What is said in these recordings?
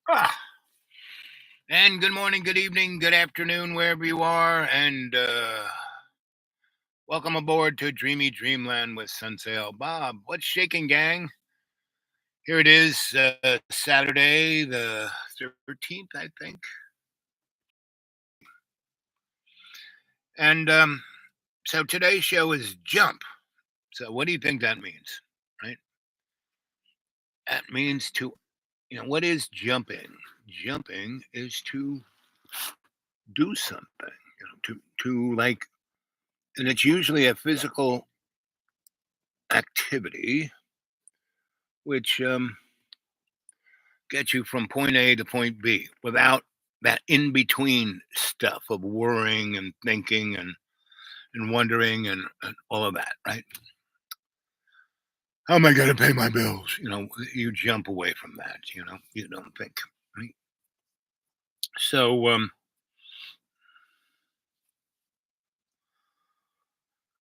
Ah, and good morning, good evening, good afternoon, wherever you are, and welcome aboard to Dreamy Dreamland with Sunsail Bob. What's shaking, gang? Here it is, Saturday, the 13th, I think. And so today's show is Jump. So, what do you think that means? Right? That means what is jumping? Jumping is to do something, like, and it's usually a physical activity which get you from point A to point B without that in between stuff of worrying and thinking and wondering and all of that, right? How am I going to pay my bills? You jump away from that. You don't think, right? So,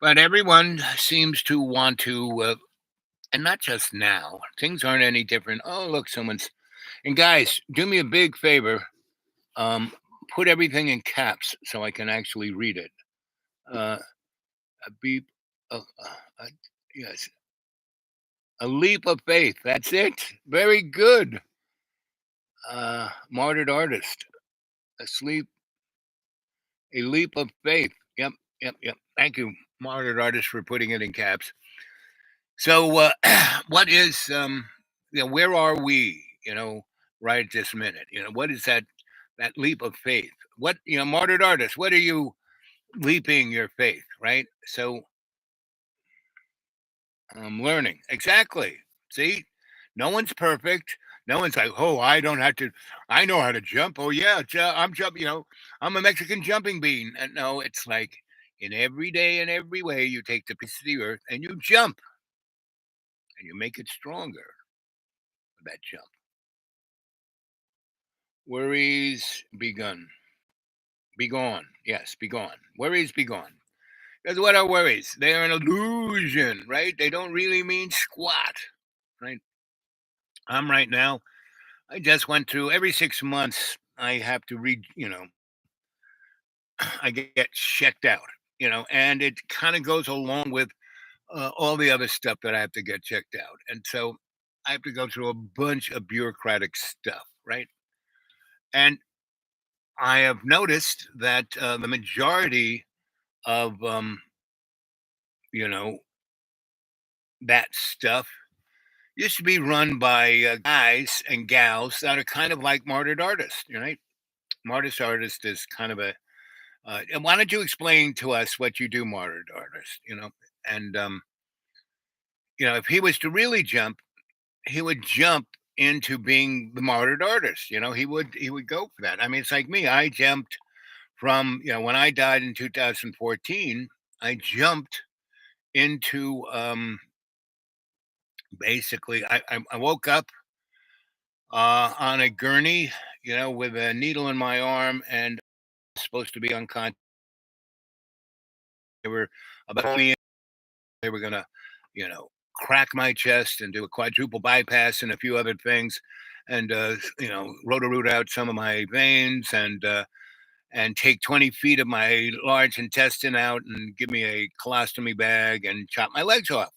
but everyone seems to want to, and not just now. Things aren't any different. Oh, look, someone's. And guys, do me a big favor. Um, put everything in caps so I can actually read it. Uh, a beep. Uh, yes, a leap of faith. That's it. Very good. Martyred artist. Asleep. A leap of faith. Yep. Yep. Yep. Thank you, martyred artist, for putting it in caps. So, what is where are we? Right this minute. What is that leap of faith? What martyred artist? What are you leaping your faith? Right. So, I'm learning. Exactly. See, no one's perfect. No one's like, oh, I don't have to. I know how to jump. Oh yeah, I'm jumping. I'm a Mexican jumping bean. And no, it's like in every day and every way, you take the piece of the earth and you jump and you make it stronger. That jump. Worries begun. Be gone. Yes, be gone. Worries be gone. Because what are worries? They are an illusion, right? They don't really mean squat, right? I'm right now. I just went through every 6 months. I have to read, I get checked out, and it kind of goes along with all the other stuff that I have to get checked out. And so I have to go through a bunch of bureaucratic stuff, right? And I have noticed that the majority of, you know, that stuff used to be run by guys and gals that are kind of like martyred artists, right? Martyred artist is kind of a and why don't you explain to us what you do, martyred artist? And if he was to really jump, he would jump into being the martyred artist. He would go for that. I mean, it's like me. I jumped from when I died in 2014. I jumped into basically. I woke up on a gurney, with a needle in my arm, and supposed to be unconscious. They were about me. They were gonna, crack my chest and do a quadruple bypass and a few other things, and root out some of my veins and take 20 feet of my large intestine out and give me a colostomy bag and chop my legs off.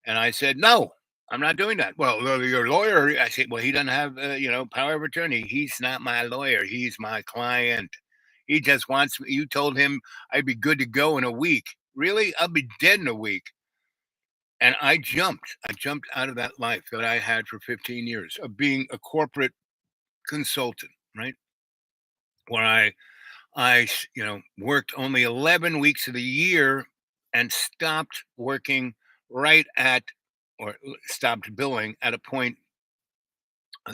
And I said, no, I'm not doing that. Well, your lawyer, I said, well, he doesn't have, power of attorney. He's not my lawyer. He's my client. He just wants me. You told him I'd be good to go in a week. Really? I'll be dead in a week. And I jumped. I jumped out of that life that I had for 15 years of being a corporate consultant, right? Where worked only 11 weeks of the year and stopped working right at or stopped billing at a point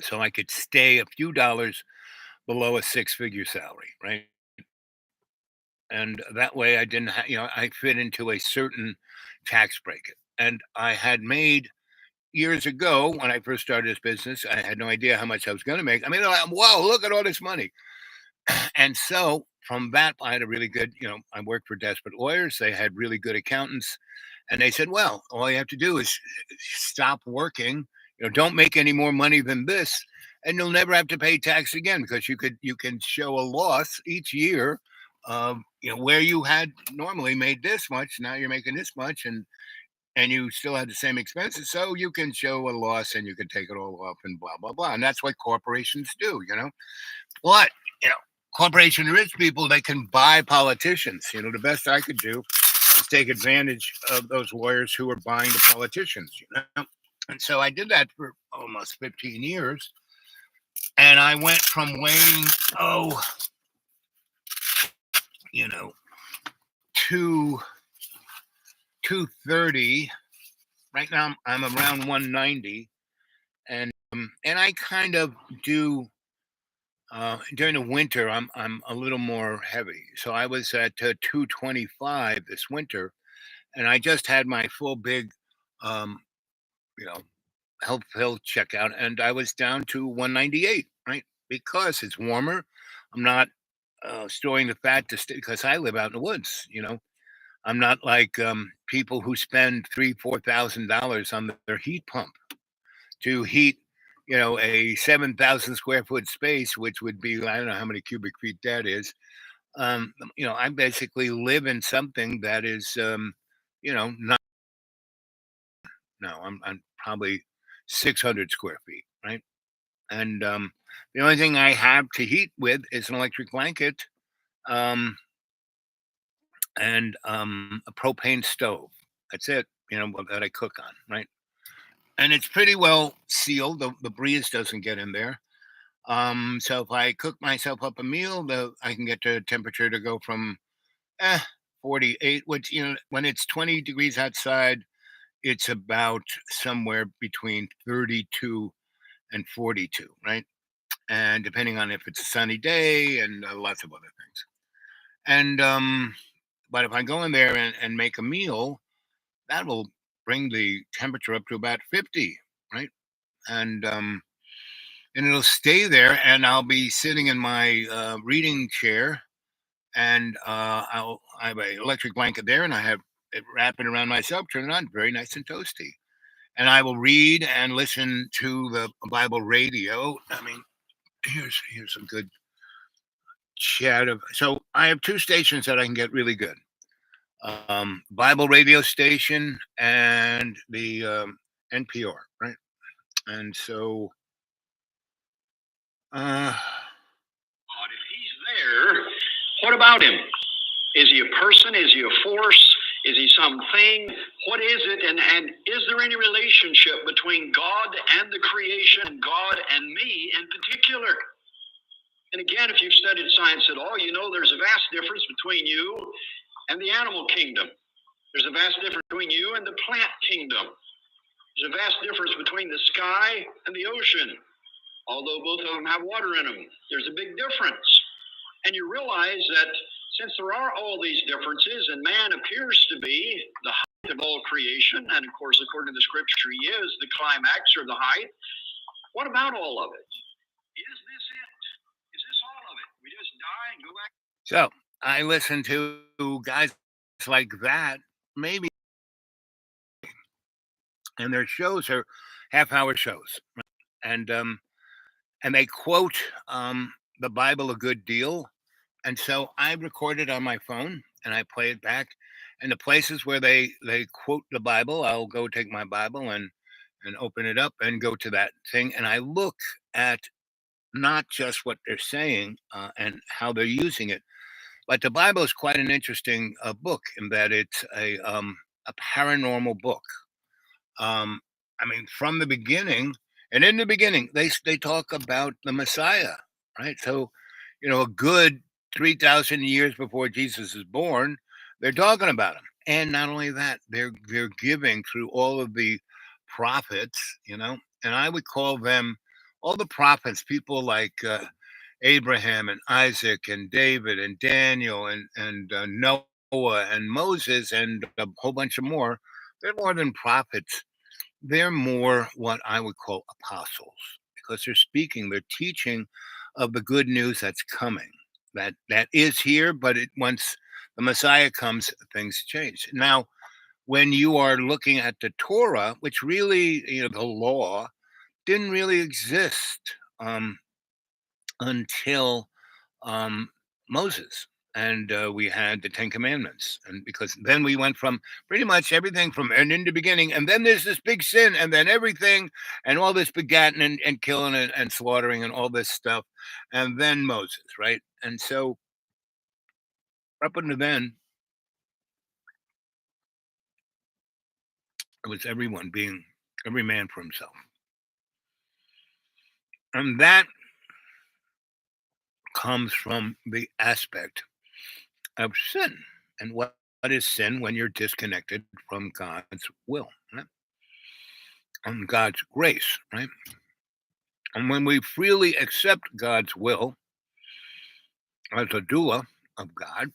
so I could stay a few dollars below a six-figure salary, right? And that way I didn't I fit into a certain tax bracket. And I had made years ago when I first started this business, I had no idea how much I was going to make. I mean, they're like, wow, look at all this money. And so from that, I had a really good, I worked for desperate lawyers. They had really good accountants. And they said, well, all you have to do is stop working, don't make any more money than this. and you'll never have to pay tax again because you can show a loss each year of, where you had normally made this much, now you're making this much, and you still had the same expenses, so you can show a loss and you can take it all off and blah blah blah, and that's what corporations do. But you know, corporation rich people, they can buy politicians. The best I could do is take advantage of those lawyers who are buying the politicians. And so I did that for almost 15 years, and I went from weighing you know two 230. Right now I'm around 190, and I kind of do during the winter. I'm a little more heavy, so I was at 225 this winter, and I just had my full big um, you know health checkout, and I was down to 198, right? Because it's warmer. I'm not storing the fat to stay because I live out in the woods. I'm not like people who spend $3,000 4,000 on their heat pump to heat, a 7,000 square foot space, which would be, I don't know how many cubic feet that is. I basically live in something that is, not, no, I'm probably 600 square feet, right? And the only thing I have to heat with is an electric blanket, um, and a propane stove. That's it, that I cook on, right? And it's pretty well sealed. The breeze doesn't get in there. So if I cook myself up a meal, I can get the temperature to go from 48, which, when it's 20 degrees outside, it's about somewhere between 32 and 42, right? And depending on if it's a sunny day and lots of other things. And but if I go in there and make a meal, that will bring the temperature up to about 50, right? And and it'll stay there, and I'll be sitting in my reading chair, and I have an electric blanket there, and I have it wrapping around myself, turn it on, very nice and toasty. And I will read and listen to the Bible radio. I mean, here's some good chat of. So I have two stations that I can get really good. Bible radio station and the NPR, right? And so, If he's there, what about him? Is he a person? Is he a force? Is he something? What is it? And is there any relationship between God and the creation, God and me in particular? And again, if you've studied science at all, you know there's a vast difference between you and the animal kingdom. There's a vast difference between you and the plant kingdom. There's a vast difference between the sky and the ocean. Although both of them have water in them, there's a big difference. And you realize that since there are all these differences, and man appears to be the height of all creation, and of course, according to the scripture, he is the climax or the height, what about all of it? Is this it? Is this all of it? We just die and go back. so I listen to guys like that, maybe, and their shows are half-hour shows, and they quote the Bible a good deal. And so I record it on my phone and I play it back. And the places where they quote the Bible, I'll go take my Bible and open it up and go to that thing, and I look at not just what they're saying and how they're using it, but the Bible is quite an interesting book in that it's a paranormal book. I mean, from the beginning, and in the beginning, they talk about the Messiah, right? So, a good 3,000 years before Jesus is born, they're talking about him. And not only that, they're giving through all of the prophets, and I would call them all the prophets, people like Abraham and Isaac and David and Daniel and Noah and Moses and a whole bunch of more. They're more than prophets, they're more what I would call apostles because they're teaching of the good news that's coming. That is here, but once the Messiah comes, things change. Now, when you are looking at the Torah, which really, the law didn't really exist um, until um, Moses. And we had the Ten Commandments. And because then we went from pretty much everything from and in the beginning, and then there's this big sin, and then everything, and all this begatting and killing and slaughtering and all this stuff, and then Moses, right? And so up until then, it was everyone being every man for himself. And that comes from the aspect of sin. And what is sin when you're disconnected from God's will, right? And God's grace, right? And when we freely accept God's will as a doula of God,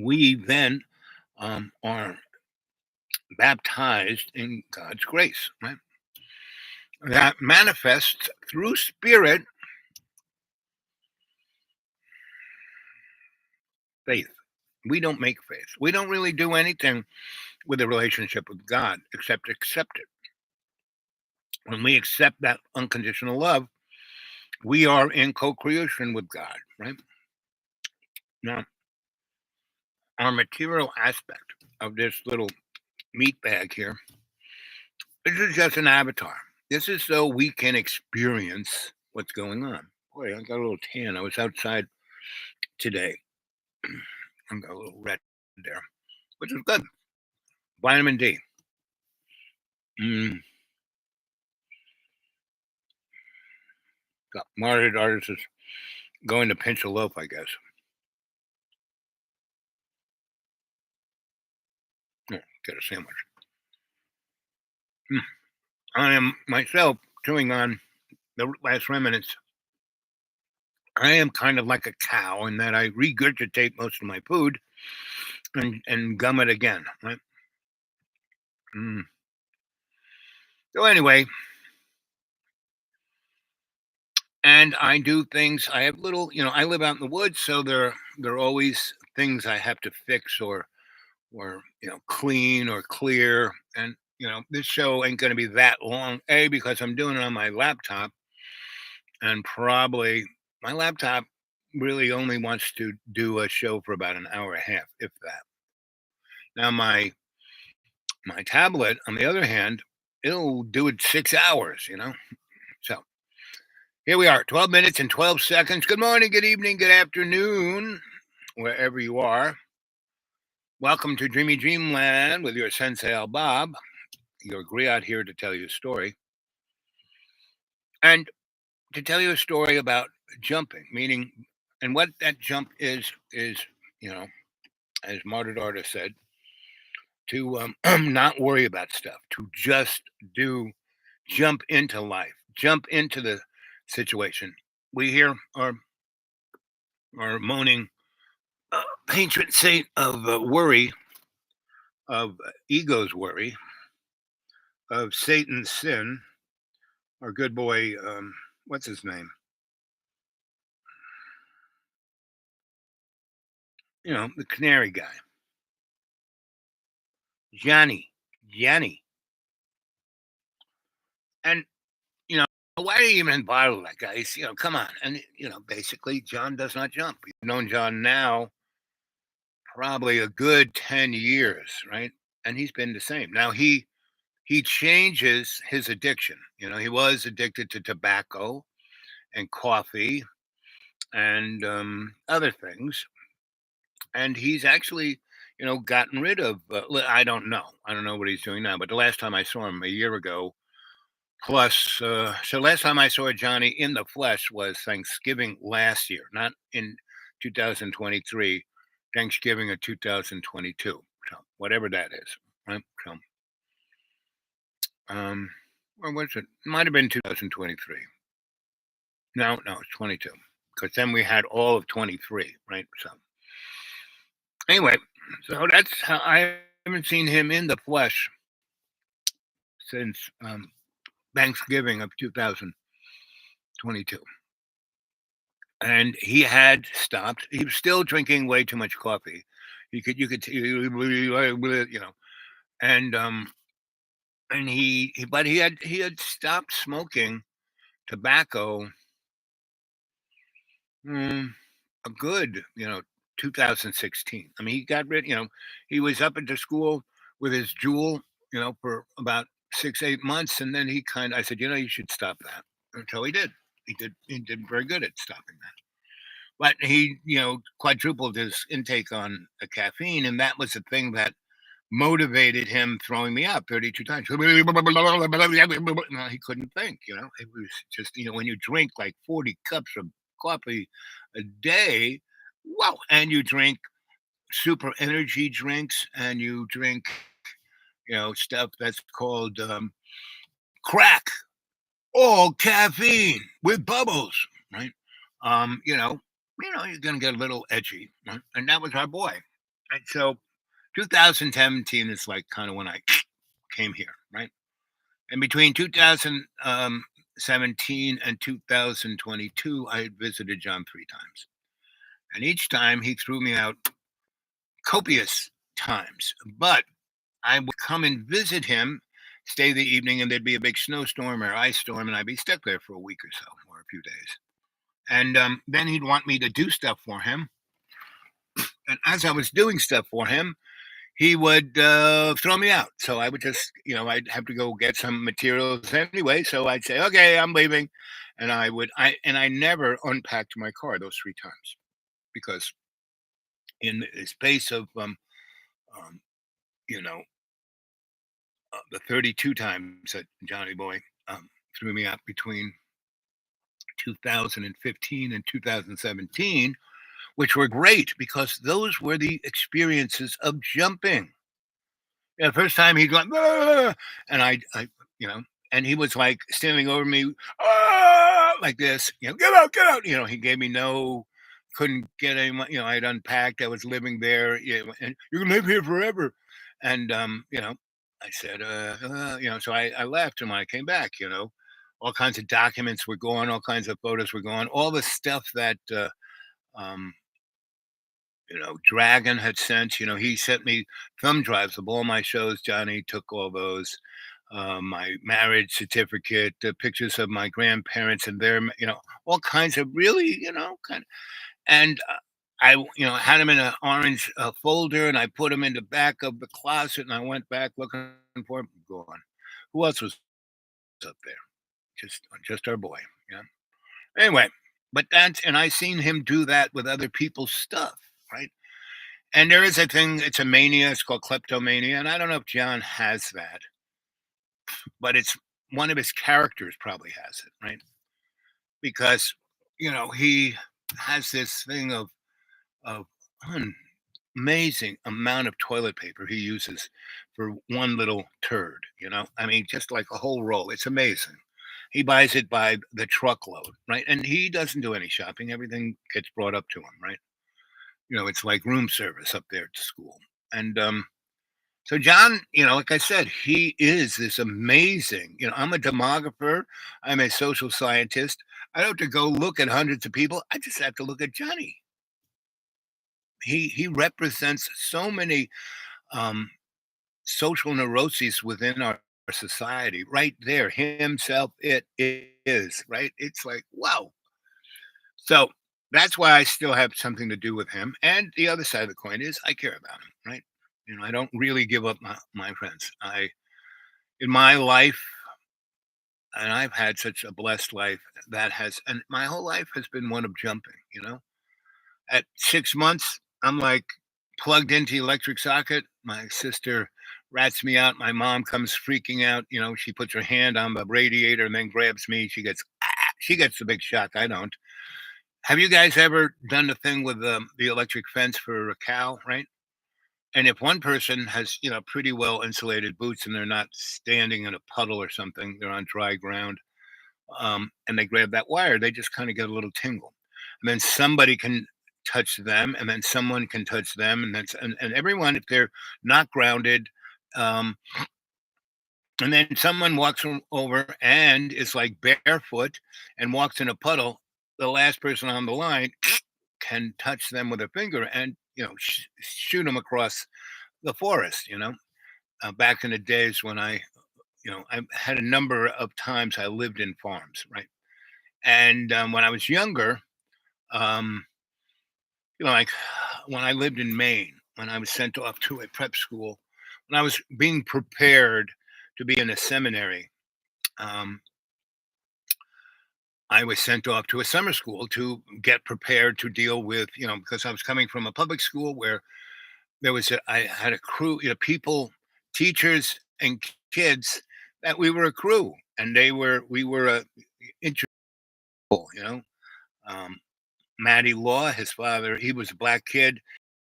we then are baptized in God's grace, right? That manifests through spirit faith. We don't make faith. We don't really do anything with a relationship with God except accept it. When we accept that unconditional love, we are in co-creation with God, right? Now, our material aspect of this little meat bag here, this is just an avatar. This is so we can experience what's going on. Boy, I got a little tan. I was outside today. I got a little red there, which is good. Vitamin D. Mm, got martyred artists is going to pinch a loaf, I guess. Yeah, get a sandwich. Mm. I am myself chewing on the last remnants. I am kind of like a cow in that I regurgitate most of my food and gum it again. Right? Mm. So anyway, and I do things. I have little, I live out in the woods, so there are always things I have to fix or clean or clear. And this show ain't going to be that long. A because I'm doing it on my laptop, and probably my laptop really only wants to do a show for about an hour and a half, if that. Now my tablet, on the other hand, it'll do it 6 hours. So here we are, 12 minutes and 12 seconds. Good morning, good evening, good afternoon, wherever you are. Welcome to Dreamy Dreamland with your Sensei Al Bob, your griot here to tell you a story. And to tell you a story about jumping, meaning, and what that jump is, as Martyred Artist said, to not worry about stuff, to just jump into life, jump into the situation. We here are moaning patron saint of worry, of ego's worry, of Satan's sin. Our good boy, what's his name? The canary guy, Johnny. And why do you even bother that guy? Come on. And basically, John does not jump. We've known John now probably a good 10 years, right? And he's been the same. Now he changes his addiction. He was addicted to tobacco and coffee and other things, and he's actually, gotten rid of. I don't know. I don't know what he's doing now. But the last time I saw him a year ago, plus, so last time I saw Johnny in the flesh was Thanksgiving last year, not in 2023. Thanksgiving of 2022. So whatever that is, right? So or was it? Might have been 2023. No, it's 22. Because then we had all of 23, right? So anyway, so that's how I haven't seen him in the flesh since Thanksgiving of 2022. And he had stopped. He was still drinking way too much coffee. You could, and but he had stopped smoking tobacco, mm, a good, 2016. I mean, he got rid, he was up into school with his jewel, for about 6, 8 months, and then I said, you should stop that. Until he did. He did very good at stopping that. But he, quadrupled his intake on caffeine, and that was the thing that motivated him throwing me out 32 times. No, he couldn't think, It was just, when you drink like 40 cups of coffee a day, wow, and you drink super energy drinks and you drink, stuff that's called crack, all caffeine with bubbles, right? Um, you know, you're gonna get a little edgy, right? And that was our boy. And so 2017 is like kind of when I came here, right? And between 2017 and 2022, I had visited John 3 times. And each time he threw me out copious times. But I would come and visit him, stay the evening, and there'd be a big snowstorm or ice storm, and I'd be stuck there for a week or so, or a few days. And then he'd want me to do stuff for him. And as I was doing stuff for him, he would throw me out. So I would just, I'd have to go get some materials anyway. So I'd say, okay, I'm leaving. And I never unpacked my car those 3 times because in the space of, um, you know, the 32 times that Johnny Boy threw me out between 2015 and 2017, which were great because those were the experiences of jumping. Yeah, the first time he'd go, "Ah," and you know, and he was like standing over me, like this, get out. He gave me no, couldn't get any, I'd unpacked, I was living there, and you can live here forever. And, I said, so I left. And when I came back, all kinds of documents were gone, all kinds of photos were gone, all the stuff that, um, Dragon had sent, he sent me thumb drives of all my shows. Johnny took all those, my marriage certificate, pictures of my grandparents and their, all kinds of really, kind of, and I, had them in an orange folder, and I put them in the back of the closet, and I went back looking for them. Gone. Who else was up there? Just our boy. Yeah. Anyway, but and I seen him do that with other people's stuff, right? And there is a thing, it's a mania, it's called kleptomania, and I don't know if John has that, but it's one of his characters probably has it, right? Because, he has this thing of an amazing amount of toilet paper he uses for one little turd, I mean, just like a whole roll. It's amazing. He buys it by the truckload, right? And he doesn't do any shopping. Everything gets brought up to him, right? It's like room service up there at school. And so John, like I said, he is this amazing. I'm a demographer. I'm a social scientist. I don't have to go look at hundreds of people. I just have to look at Johnny. He represents so many um, social neuroses within our society. Right there, himself. It is right. It's like wow. So that's why I still have something to do with him. And the other side of the coin is I care about him. Right. I don't really give up my friends. In my life, and I've had such a blessed life and my whole life has been one of jumping. At 6 months, I'm like plugged into the electric socket. My sister rats me out. My mom comes freaking out. She puts her hand on the radiator and then grabs me. She gets the big shock. I don't. Have you guys ever done the thing with the electric fence for a cow, right? And if one person has, pretty well insulated boots and they're not standing in a puddle or something, they're on dry ground, and they grab that wire, they just kind of get a little tingle. And then somebody can touch them, and then someone can touch them, and everyone, if they're not grounded, um, and then someone walks over and is like barefoot and walks in a puddle, the last person on the line can touch them with a finger and shoot them across the forest. Back in the days when I had a number of times I lived in farms, right? And when I was younger, um, like when I lived in Maine, when I was sent off to a prep school, when I was being prepared to be in a seminary, um, I was sent off to a summer school to get prepared to deal with, because I was coming from a public school where I had a crew, people, teachers and kids, that we were a crew, and we were a integral, you know. Um, Matty Law, his father, he was a black kid.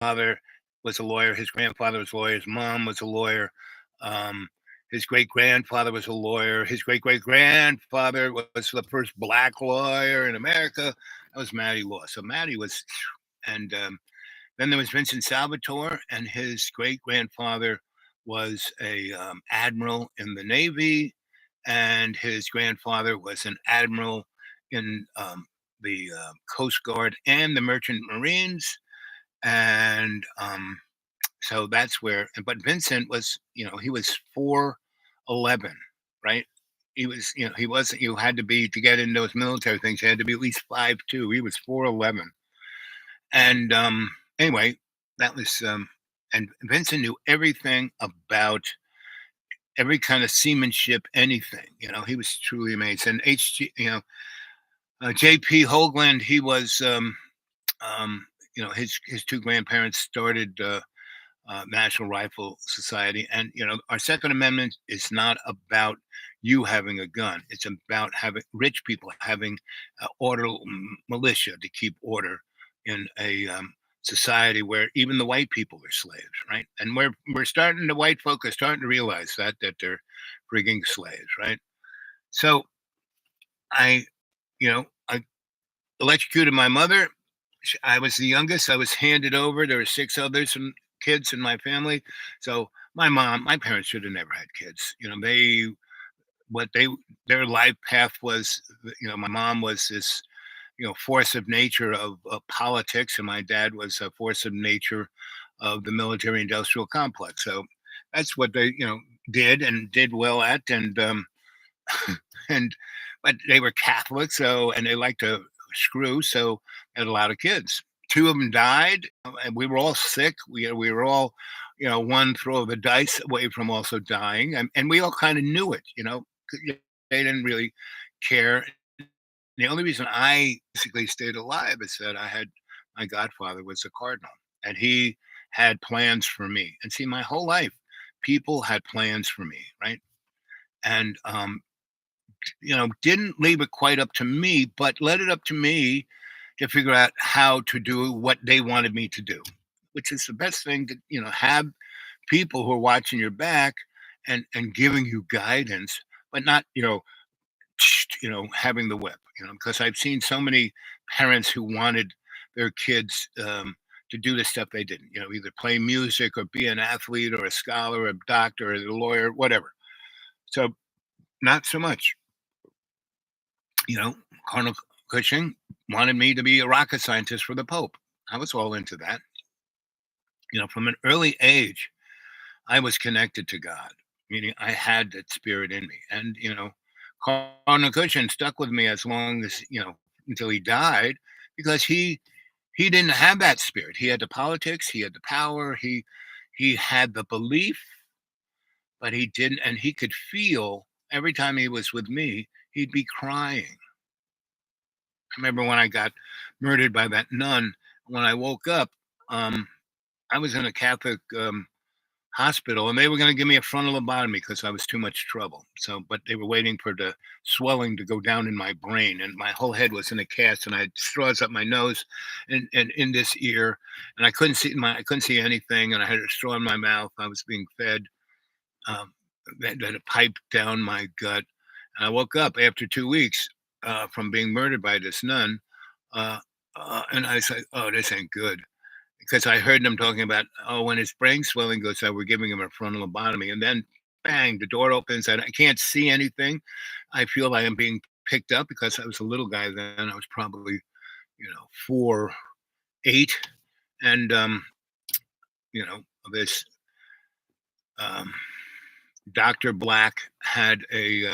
Father was a lawyer. His grandfather was a lawyer. His mom was a lawyer. Um, his great grandfather was a lawyer. His great great grandfather was the first black lawyer in America. That was Matty Law. So Matty was, and then there was Vincent Salvatore, and his great grandfather was a admiral in the Navy, and his grandfather was an admiral in the Coast Guard and the Merchant Marines. And so that's where, but Vincent was, he was 4'11", right? He was, he wasn't, you had to be, to get in those military things, you had to be at least 5'2". He was 4'11". And anyway, that was, and Vincent knew everything about every kind of seamanship, anything, he was truly amazing. And JP Hoagland, he was, um, his two grandparents started National Rifle Society. And, our Second Amendment is not about you having a gun. It's about having rich people having order, militia to keep order in a society where even the white people are slaves, right? And we're starting, the white folk are starting to realize that they're frigging slaves, right? So I, I electrocuted my mother. I was the youngest. I was handed over. There were six others and kids in my family. So my parents should have never had kids. What they their life path was. My mom was this force of nature of politics, and my dad was a force of nature of the military industrial complex. So that's what they did and did well at, and and but they were Catholic, so and they liked to screw, so they had a lot of kids. Two of them died, and we were all sick. We were all, one throw of the dice away from also dying, and we all kind of knew it. 'Cause, they didn't really care. The only reason I basically stayed alive is that my godfather was a cardinal, and he had plans for me. And see, my whole life, people had plans for me, right? And didn't leave it quite up to me, but let it up to me to figure out how to do what they wanted me to do, which is the best thing to, have people who are watching your back and giving you guidance, but not, having the whip, because I've seen so many parents who wanted their kids to do the stuff they didn't, either play music or be an athlete or a scholar or a doctor or a lawyer, whatever. So not so much. Cardinal Cushing wanted me to be a rocket scientist for the Pope. I was all into that. From an early age, I was connected to God, meaning I had that spirit in me. And, Cardinal Cushing stuck with me as long as, until he died, because he didn't have that spirit. He had the politics, he had the power, he had the belief, but he didn't, and he could feel every time he was with me, he'd be crying. I remember when I got murdered by that nun. When I woke up, um, I was in a Catholic hospital, and they were going to give me a frontal lobotomy because I was too much trouble. So, but they were waiting for the swelling to go down in my brain, and my whole head was in a cast, and I had straws up my nose and in this ear, and I couldn't see anything, and I had a straw in my mouth. I was being fed um, that a pipe down my gut, and I woke up after 2 weeks from being murdered by this nun, uh, and I said, "Oh, this ain't good." Because I heard them talking about, oh, when his brain swelling goes out, we're giving him a frontal lobotomy. And then, bang, the door opens and I can't see anything. I feel I am being picked up because I was a little guy then. I was probably, 4'8". And, this um, Dr. Black had a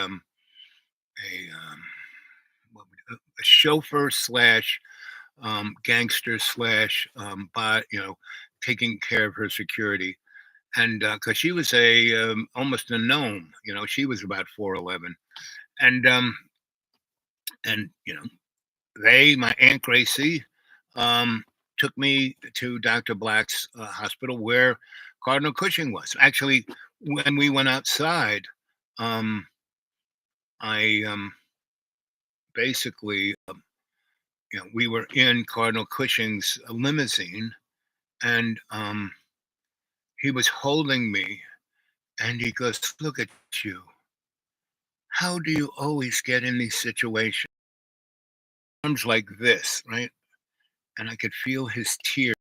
what chauffeur slash gangster slash by taking care of her security. And because she was a almost a gnome, she was about 4'11", and my aunt Gracie um, took me to Dr. Black's hospital where Cardinal Cushing was. Actually, when we went outside, um, I basically, we were in Cardinal Cushing's limousine, and he was holding me, and he goes, "Look at you. How do you always get in these situations?" Arms like this, right? And I could feel his tear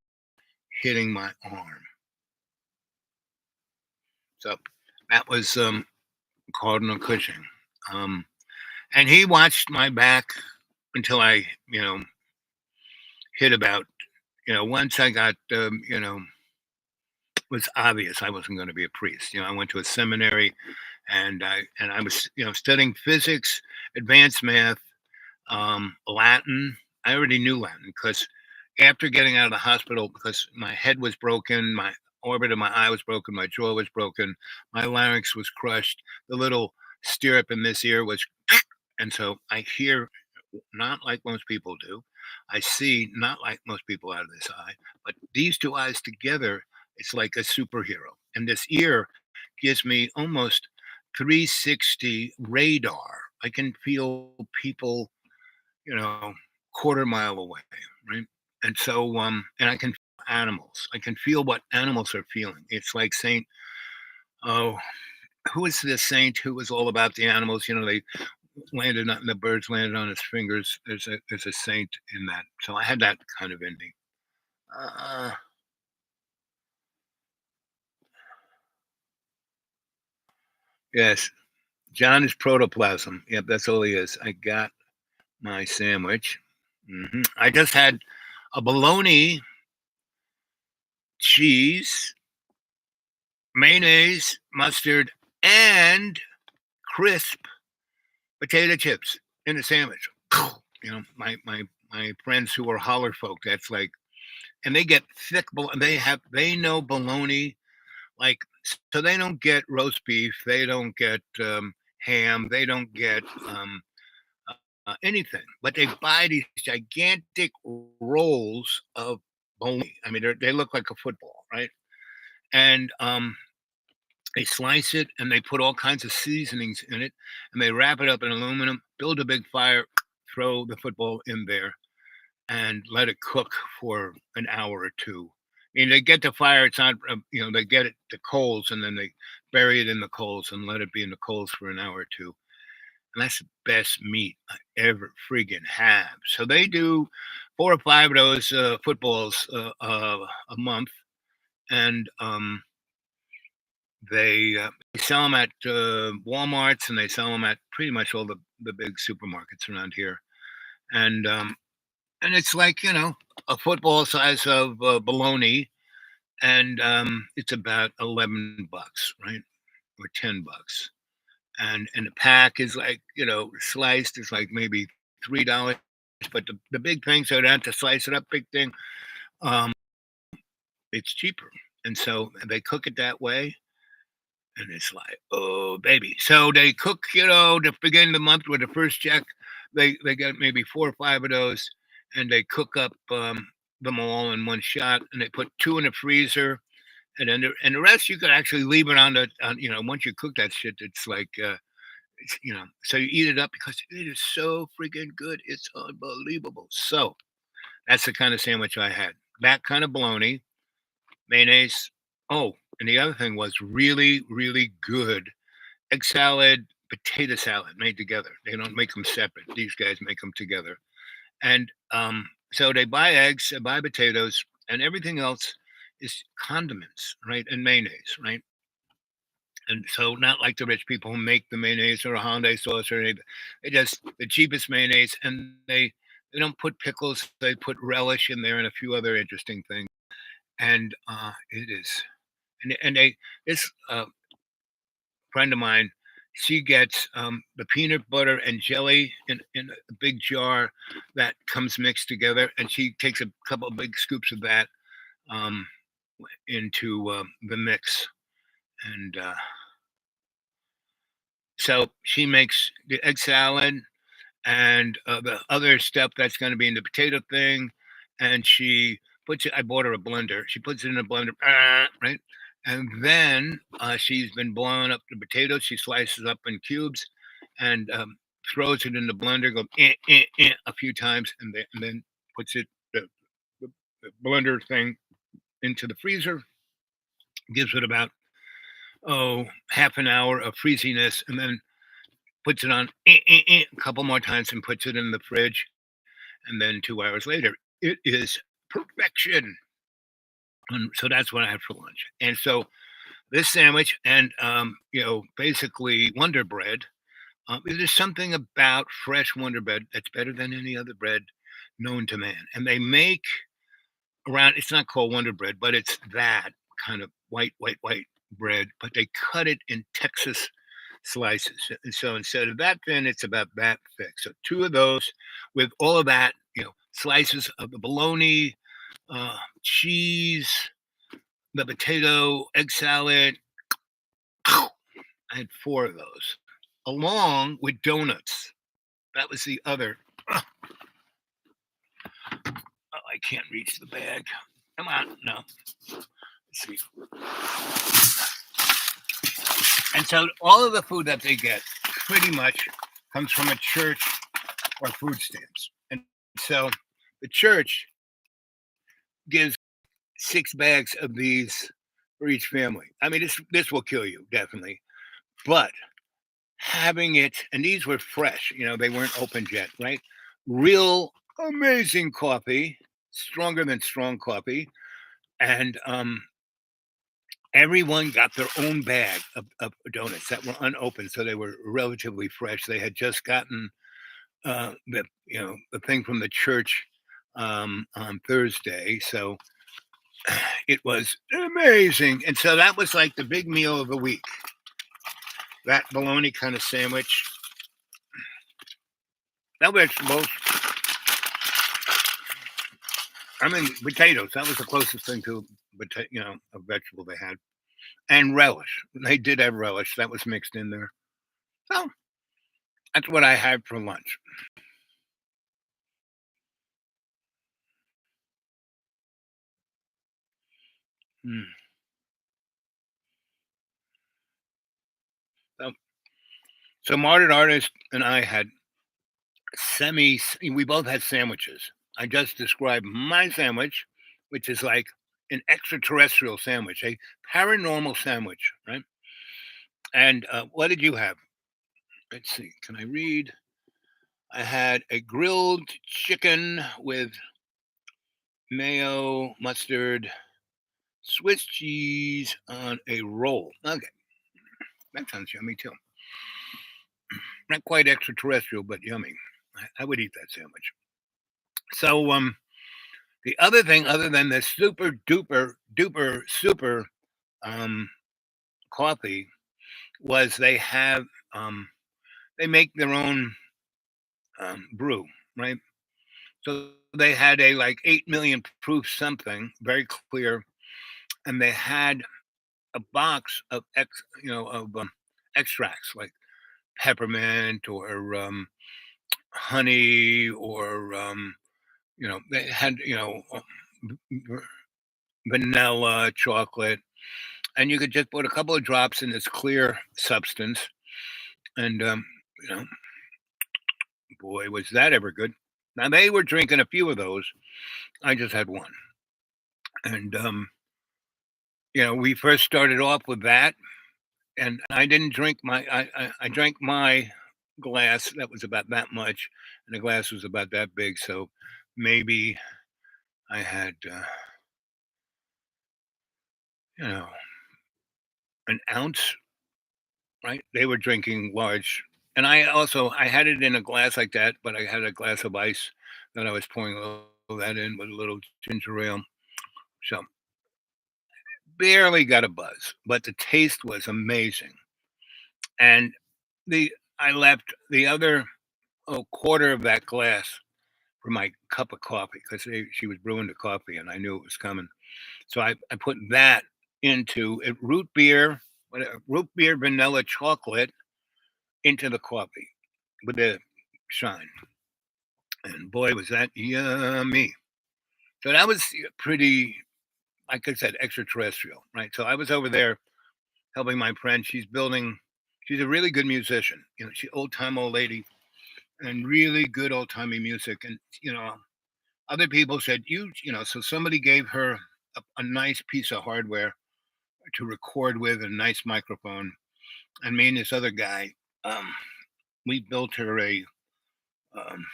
hitting my arm. So that was Cardinal Cushing. Um, and he watched my back until I, hit about, once I got, it was obvious I wasn't going to be a priest. I went to a seminary, and I was, studying physics, advanced math, Latin. I already knew Latin because after getting out of the hospital, because my head was broken, my orbit of my eye was broken, my jaw was broken, my larynx was crushed, the little stirrup in this ear was, and so I hear not like most people do. I see not like most people out of this eye, but these two eyes together, it's like a superhero. And this ear gives me almost 360 radar. I can feel people, you know, quarter mile away, right? And so, and I can feel animals. I can feel what animals are feeling. It's like Saint, oh, who is this saint who was all about the animals? They landed on the birds landed on his fingers. There's a saint in that. So I had that kind of in me. Uh, yes, John is protoplasm. Yep, that's all he is. I got my sandwich. I just had a bologna, cheese, mayonnaise, mustard, and crisp potato chips in a sandwich. My friends who are holler folk, that's like, and they get thick. They know bologna like, so they don't get roast beef, they don't get ham, they don't get anything, but they buy these gigantic rolls of bologna. I mean, they look like a football, right? And they slice it and they put all kinds of seasonings in it, and they wrap it up in aluminum, build a big fire, throw the football in there, and let it cook for an hour or two. I mean, they get the fire. It's not, they get it the coals, and then they bury it in the coals and let it be in the coals for an hour or two. And that's the best meat I ever friggin' have. So they do 4 or 5 of those footballs a month, and they sell them at Walmart's, and they sell them at pretty much all the big supermarkets around here. And it's like, a football size of bologna, and it's about $11, right, or $10. And the pack is like, sliced is like maybe $3, but the big thing, so they have to slice it up, big thing. Um, it's cheaper, and so they cook it that way, and it's like, oh baby. So they cook, the beginning of the month with the first check, they get maybe 4 or 5 of those, and they cook up them all in one shot, and they put two in the freezer, and then the rest you could actually leave it once you cook that shit, it's like so you eat it up because it is so freaking good. It's unbelievable. So that's the kind of sandwich I had. That kind of bologna, mayonnaise. Oh, and the other thing was really, really good egg salad, potato salad made together. They don't make them separate. These guys make them together. And so they buy eggs, they buy potatoes, and everything else is condiments, right? And mayonnaise, right? And so not like the rich people who make the mayonnaise or a Hyundai sauce or anything. They just the cheapest mayonnaise, and they don't put pickles. They put relish in there and a few other interesting things. And it is, and they this friend of mine, she gets the peanut butter and jelly in a big jar that comes mixed together, and she takes a couple of big scoops of that um, into the mix. And so she makes the egg salad and the other stuff that's going to be in the potato thing. And she puts it, I bought her a blender. She puts it in a blender, right? And then she's been blowing up the potatoes. She slices up in cubes and throws it in the blender, go a few times, and then puts the, the blender thing into the freezer, gives it about, half an hour of freeziness, and then puts it on a couple more times and puts it in the fridge. And then 2 hours later, it is perfection. And so that's what I had for lunch. And so this sandwich and, basically Wonder Bread. There's something about fresh Wonder Bread that's better than any other bread known to man. And they make around, it's not called Wonder Bread, but it's that kind of white bread, but they cut it in Texas slices. And so instead of that thin, it's about that thick. So two of those with all of that, slices of the bologna, cheese, the potato, egg salad. I had four of those, along with donuts. That was the other. Oh, I can't reach the bag. Come on, no. Let's see. And so all of the food that they get pretty much comes from a church or food stamps. And so the church gives 6 bags of these for each family. I mean, this will kill you, definitely. But having it, and these were fresh, they weren't opened yet, right? Real amazing coffee, stronger than strong coffee. And everyone got their own bag of donuts that were unopened. So they were relatively fresh. They had just gotten the thing from the church on Thursday. So it was amazing. And so that was like the big meal of the week. That bologna kind of sandwich. No vegetables. I mean, potatoes. That was the closest thing to a vegetable they had. And relish. They did have relish. That was mixed in there. So that's what I had for lunch. Mm. So, so Martin Artist and I had we both had sandwiches. I just described my sandwich, which is like an extraterrestrial sandwich, a paranormal sandwich, right? And what did you have? Let's see. Can I read? I had a grilled chicken with mayo, mustard, Swiss cheese on a roll. Okay, that sounds yummy too. Not quite extraterrestrial, but yummy. I would eat that sandwich. So, the other thing, other than the super duper duper super um, coffee, was they make their own brew, right? So they had a like 8 million proof something, very clear, and they had a box of extracts like peppermint or honey or they had vanilla, chocolate, and you could just put a couple of drops in this clear substance, and you know, boy, was that ever good. Now they were drinking a few of those. I just had one, and we first started off with that, and I didn't drink my. I drank my glass that was about that much, and the glass was about that big. So maybe I had you know an ounce, right? They were drinking large, and I had it in a glass like that, but I had a glass of ice that I was pouring all that in with a little ginger ale. So barely got a buzz, but the taste was amazing. And the I left the other quarter of that glass for my cup of coffee because she was brewing the coffee and I knew it was coming. So I put that into it, root beer vanilla chocolate into the coffee with the shine. And boy, was that yummy. So that was pretty, like I said, extraterrestrial, right? So I was over there helping my friend. She's a really good musician. She old time old lady and really good old timey music. And, other people said, so somebody gave her a nice piece of hardware to record with, a nice microphone. And me and this other guy, um, we built her um,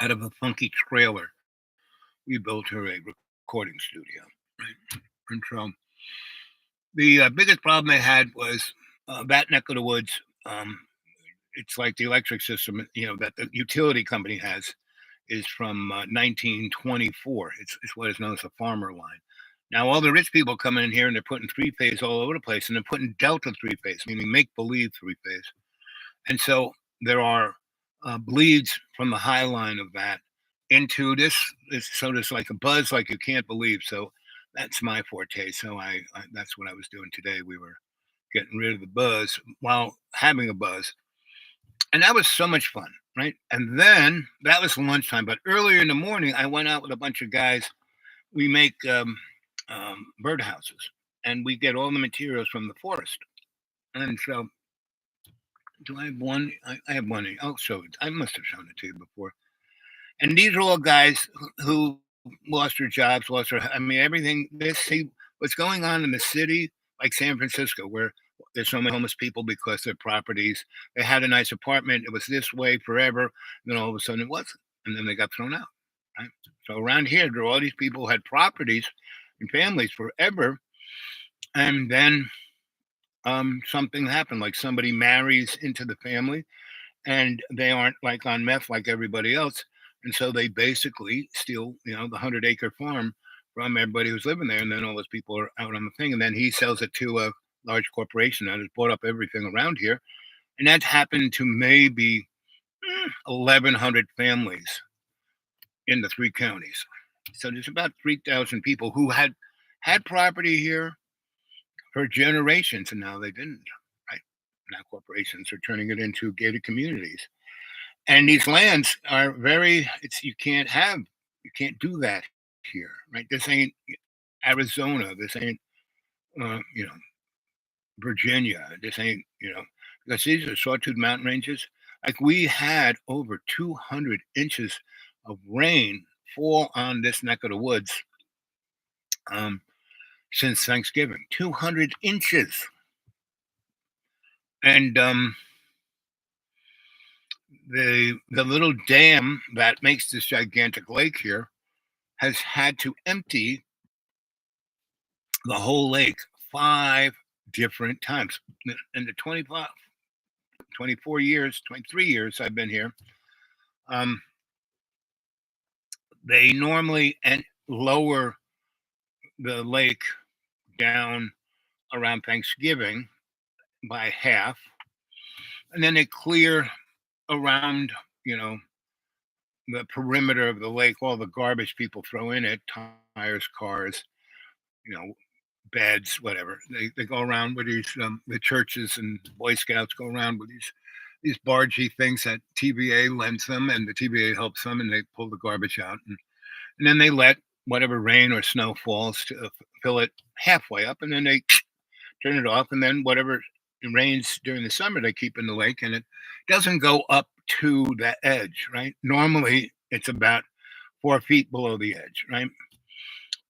out of a funky trailer. We built her a recording studio. Right? And so the biggest problem I had was that neck of the woods. Um, it's like the electric system, that the utility company has is from 1924. It's what is known as a farmer line. Now, all the rich people come in here and they're putting three phase all over the place, and they're putting delta three phase, meaning make believe three phase. And so there are bleeds from the high line of that into this. So there's like a buzz like you can't believe. So that's my forte. So that's what I was doing today. We were getting rid of the buzz while having a buzz. And that was so much fun, right? And then that was lunchtime. But earlier in the morning, I went out with a bunch of guys. We make bird houses, and we get all the materials from the forest. And so, do I have one? I have one. I'll show it. I must have shown it to you before. And these are all guys who lost their jobs, lost their. I mean, everything. See what's going on in the city, like San Francisco, where there's so many homeless people because their properties. They had a nice apartment. It was this way forever. And then all of a sudden it wasn't, and then they got thrown out. Right? So around here, there are all these people who had properties and families forever, and then something happened. Like somebody marries into the family, and they aren't like on meth like everybody else, and so they basically steal, the 100-acre farm from everybody who's living there, and then all those people are out on the thing, and then he sells it to a large corporation that has bought up everything around here, and that's happened to maybe 1,100 families in the three counties. So there's about 3,000 people who had property here for generations, and now they didn't. Right now, corporations are turning it into gated communities. And these lands are very, it's you can't do that here, right? This ain't Arizona, this ain't uh, you know Virginia, this ain't, because these are sawtooth mountain ranges. Like we had over 200 inches of rain fall on this neck of the woods um, since Thanksgiving. 200 inches, and the little dam that makes this gigantic lake here has had to empty the whole lake 5 different times. In the 25, 24 years, 23 years I've been here, um, they normally lower the lake down around Thanksgiving by half, and then they clear around, you know, the perimeter of the lake, all the garbage people throw in it, tires, cars, you know, beds, whatever. They go around with these the churches and Boy Scouts go around with these bargey things that TVA lends them, and the TVA helps them, and they pull the garbage out, and then they let whatever rain or snow falls to fill it halfway up, and then they turn it off, and then whatever rains during the summer they keep in the lake, and it doesn't go up to the edge, right? Normally it's about 4 feet below the edge, right?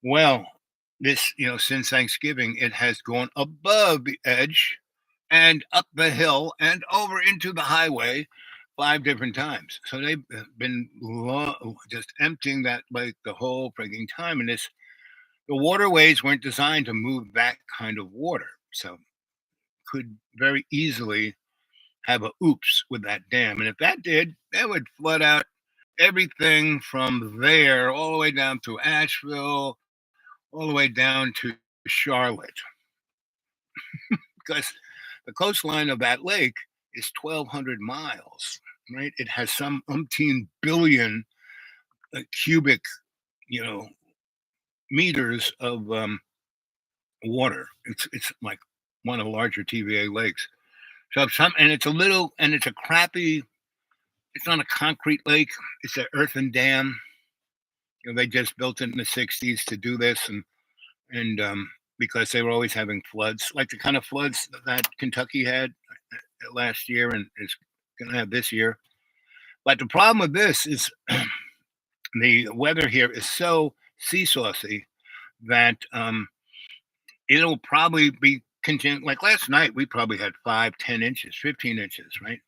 Well, this, since Thanksgiving, it has gone above the edge and up the hill and over into the highway 5 different times. So they've been just emptying that lake the whole frigging time. And the waterways weren't designed to move that kind of water. So could very easily have a oops with that dam. And if that did, that would flood out everything from there all the way down to Asheville, all the way down to Charlotte, because the coastline of that lake is 1,200 miles, right? It has some umpteen billion cubic, you know, meters of water. It's like one of the larger TVA lakes. So if some, and it's a little, and it's a crappy. It's not a concrete lake. It's an earthen dam. You know, they just built it in the '60s to do this, and because they were always having floods, like the kind of floods that Kentucky had last year and is going to have this year. But the problem with this is the weather here is so seesawcy that it'll probably be continuing. Like last night, we probably had 5, 10 inches, 15 inches, right?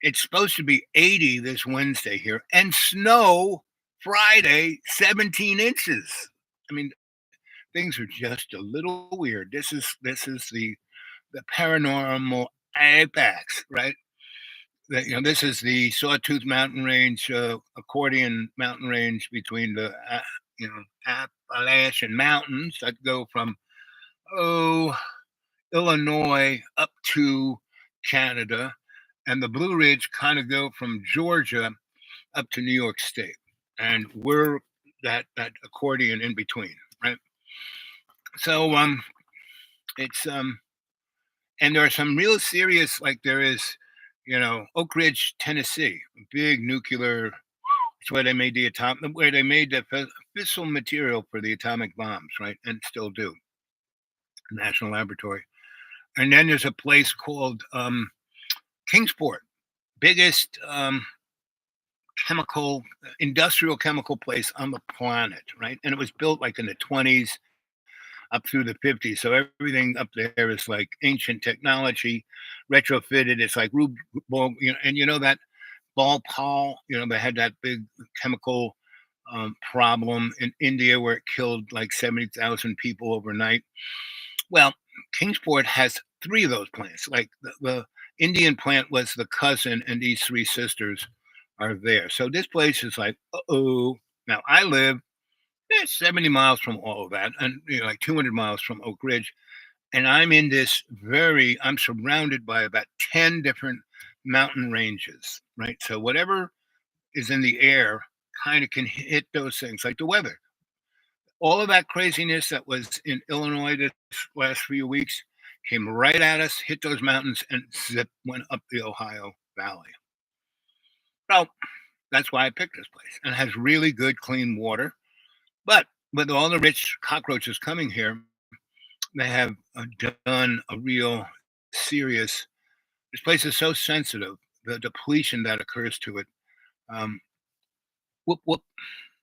It's supposed to be 80 this Wednesday here and snow Friday, 17 inches. I mean, things are just a little weird. This is the paranormal apex, right? That, you know, this is the Sawtooth Mountain Range, accordion mountain range between the you know, Appalachian Mountains that go from oh Illinois up to Canada, and the Blue Ridge kind of go from Georgia up to New York State, and we're that accordion in between, right? So it's and there are some real serious, like there is, you know, Oak Ridge, Tennessee, big nuclear. It's where they made the where they made the fissile material for the atomic bombs, right? And still do, National Laboratory. And then there's a place called Kingsport, biggest chemical, industrial chemical place on the planet, right? And it was built like in the 20s up through the 50s. So everything up there is like ancient technology, retrofitted. It's like Rube, you know, and you know that Bhopal, you know, they had that big chemical problem in India where it killed like 70,000 people overnight. Well, Kingsport has three of those plants. Like the Indian plant was the cousin, and these three sisters are there. So this place is like, oh. Now I live 70 miles from all of that, and you know, like 200 miles from Oak Ridge, and I'm in this very. I'm surrounded by about 10 different mountain ranges, right? So whatever is in the air kind of can hit those things, like the weather. All of that craziness that was in Illinois this last few weeks came right at us, hit those mountains, and zip went up the Ohio Valley. So that's why I picked this place. And it has really good, clean water. But with all the rich cockroaches coming here, they have done a real serious. This place is so sensitive, the depletion that occurs to it. Um, whoop, whoop.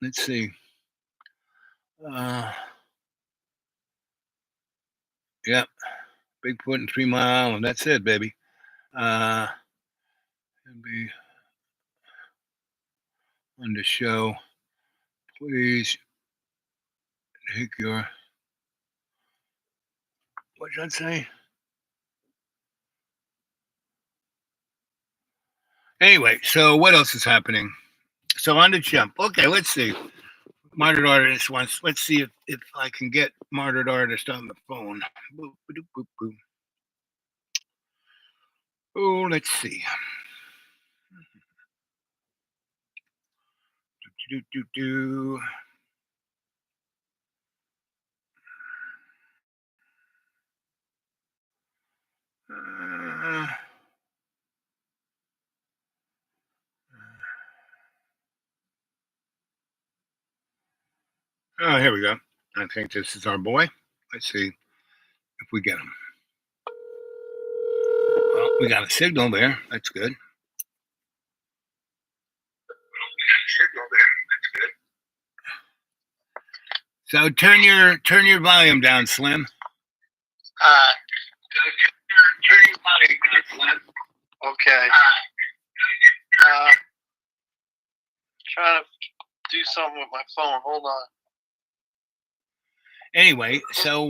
Let's see. Uh, yeah, Bigfoot and 3 Mile Island. That's it, baby. Uh, be on the show. Please take your. What did I say? Anyway, so what else is happening? So on the jump. Okay, let's see. Martyred Artist wants. Let's see if I can get Martyred Artist on the phone. Boop, boop, boop, boop. Oh, let's see. Do, do, do. Uh, oh, here we go. I think this is our boy. Let's see if we get him. Well, we got a signal there. That's good. So turn your volume down, Slim. Turn your volume down, Slim. Okay. Trying to do something with my phone. Hold on. Anyway, so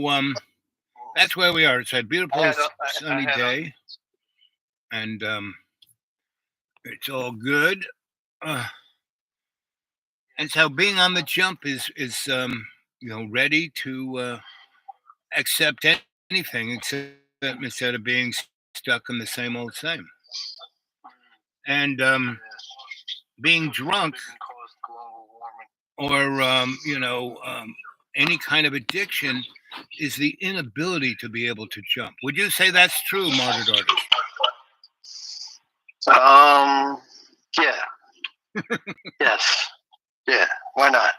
that's where we are. It's a beautiful sunny day, and it's all good. And so being on the jump is you know, ready to accept anything except instead of being stuck in the same old same. And being drunk Caused global warming. or any kind of addiction is the inability to be able to jump. Would you say that's true, Martyred Artist? Yeah. Yes. Yeah. Why not?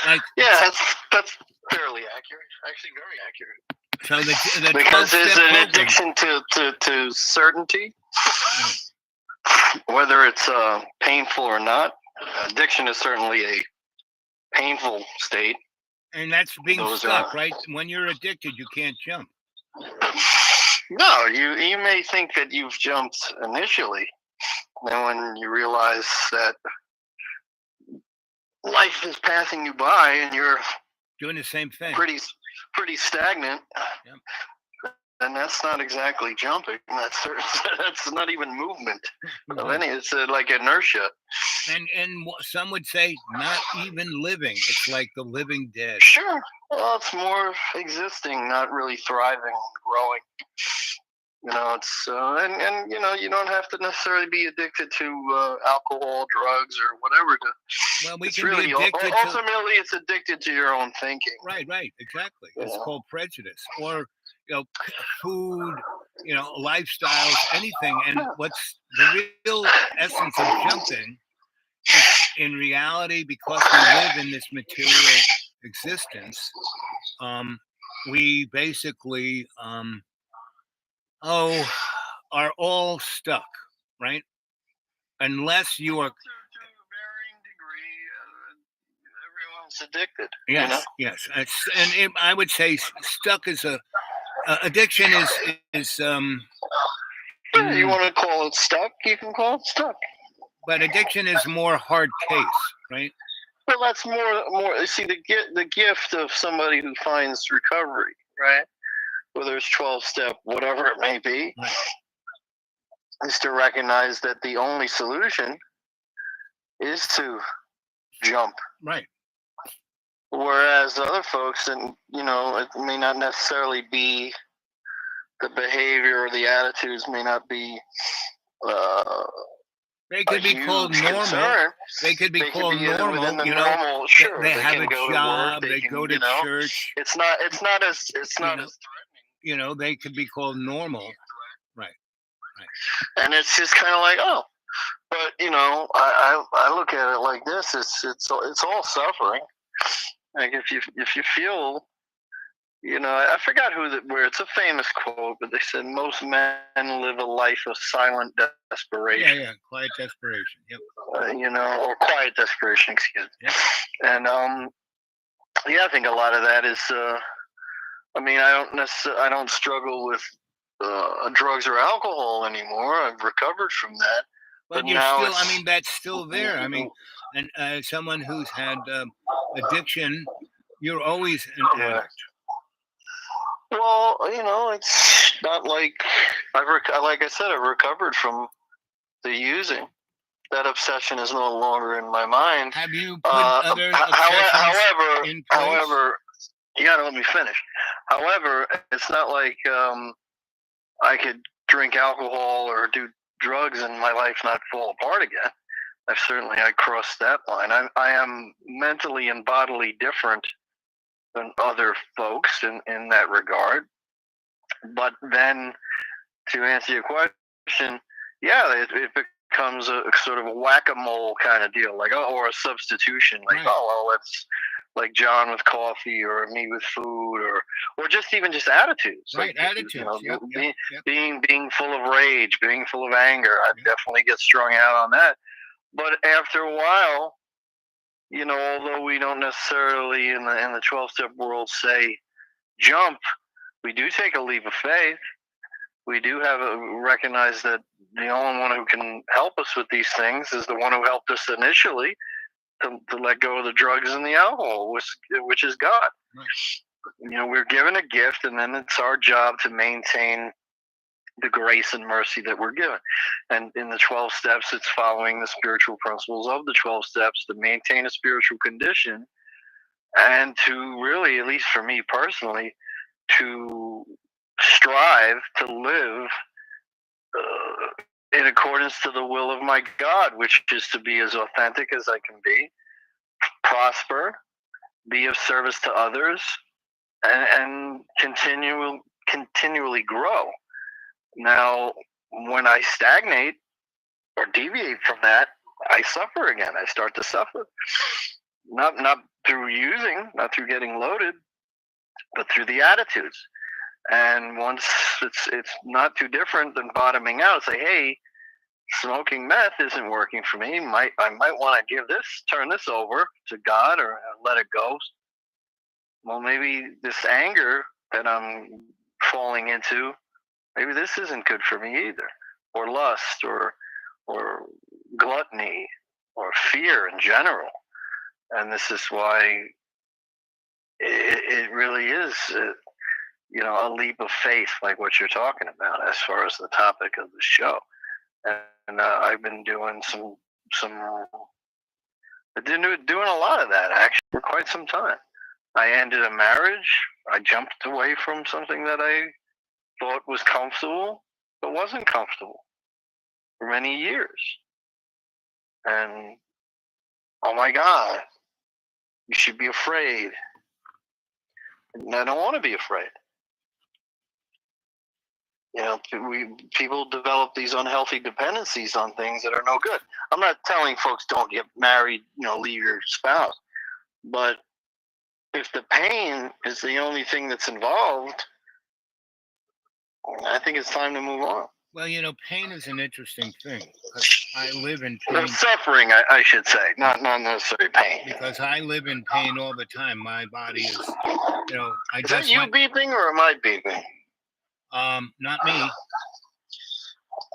Like, Yeah, that's fairly accurate. Actually, very accurate. so the Because 12-step there's an program, addiction to certainty, right, whether it's painful or not. Addiction is certainly a painful state. and that's being Those stuck, are- right? When you're addicted, you can't jump. No, you may think that you've jumped initially, and when you realize that life is passing you by and you're Doing the same thing. pretty stagnant, Yep. and that's not exactly jumping. That's not even movement of any. It's like inertia. And some would say not even living. It's like the living dead. Sure. Well, it's more existing, not really thriving, growing. It's and you don't have to necessarily be addicted to alcohol, drugs, or whatever. Well, we It's can really be addicted to. ultimately it's addicted to your own thinking. Right, exactly. It's Yeah. called prejudice, or food, lifestyles, anything. And what's the real essence of jumping is, in reality, because we live in this material existence, we basically are all stuck, right? Unless you are. To a varying degree, everyone's addicted. Yes. I would say stuck is addiction is Yeah, you want to call it stuck? You can call it stuck. but addiction is more hard case, right? Well, that's more. See, the gift of somebody who finds recovery, right? Whether it's 12-step, whatever it may be, Right. is to recognize that the only solution is to jump. Right. Whereas other folks, and it may not necessarily be the behavior or the attitudes may not be. They could be called normal. Concern. They could be They called could be normal. within the normal. Sure, they have a go job. To work, they can, go to church. It's not as threatening. They could be called normal. Right. And it's just kind of like, oh, but I look at it like this. It's all suffering. Like if you feel, I forgot where it's a famous quote, but they said most men live a life of silent desperation. Yeah, quiet desperation. Yep. Or quiet desperation, excuse me. Yep. And I think a lot of that is. I don't struggle with drugs or alcohol anymore. I've recovered from that. But you're still. That's still there. And someone who's had addiction, you're always an addict. Well, it's not like like I said, I've recovered from the using. That obsession is no longer in my mind. Have you put other obsessions in place? However, you gotta let me finish. However, it's not like I could drink alcohol or do drugs and my life not fall apart again. I crossed that line. I am mentally and bodily different than other folks in that regard. But then, to answer your question, yeah, it becomes a sort of a whack-a-mole kind of deal, or a substitution, Right. It's like John with coffee, or me with food, or just attitudes. Right, attitudes. Yep. Being full of rage, being full of anger. I definitely get strung out on that. But after a while, although we don't necessarily in the 12-step world say jump, we do take a leap of faith. We do recognize that the only one who can help us with these things is the one who helped us initially to let go of the drugs and the alcohol, which is God. Right. We're given a gift, and then it's our job to maintain the grace and mercy that we're given. And in the 12 steps, it's following the spiritual principles of the 12 steps to maintain a spiritual condition, and to really, at least for me personally, to strive to live in accordance to the will of my God, which is to be as authentic as I can be, prosper, be of service to others, and continually grow. Now, when I stagnate or deviate from that, I suffer again. I start to suffer. Not through using, not through getting loaded, but through the attitudes. And once it's not too different than bottoming out, say, hey, smoking meth isn't working for me. I might want to turn this over to God or let it go. Well, maybe this anger that I'm falling into, maybe this isn't good for me either. Or lust, or gluttony, or fear in general. And this is why it really is, a leap of faith, like what you're talking about, as far as the topic of the show. And I've been doing doing a lot of that actually for quite some time. I ended a marriage. I jumped away from something that I thought was comfortable, but wasn't comfortable for many years. And oh my God, you should be afraid. And I don't want to be afraid. People develop these unhealthy dependencies on things that are no good. I'm not telling folks don't get married, leave your spouse. But if the pain is the only thing that's involved, I think it's time to move on. Well, pain is an interesting thing because I live in pain. Suffering, I should say, not necessarily pain. Because I live in pain all the time. My body is, Is that you beeping or am I beeping? Not me.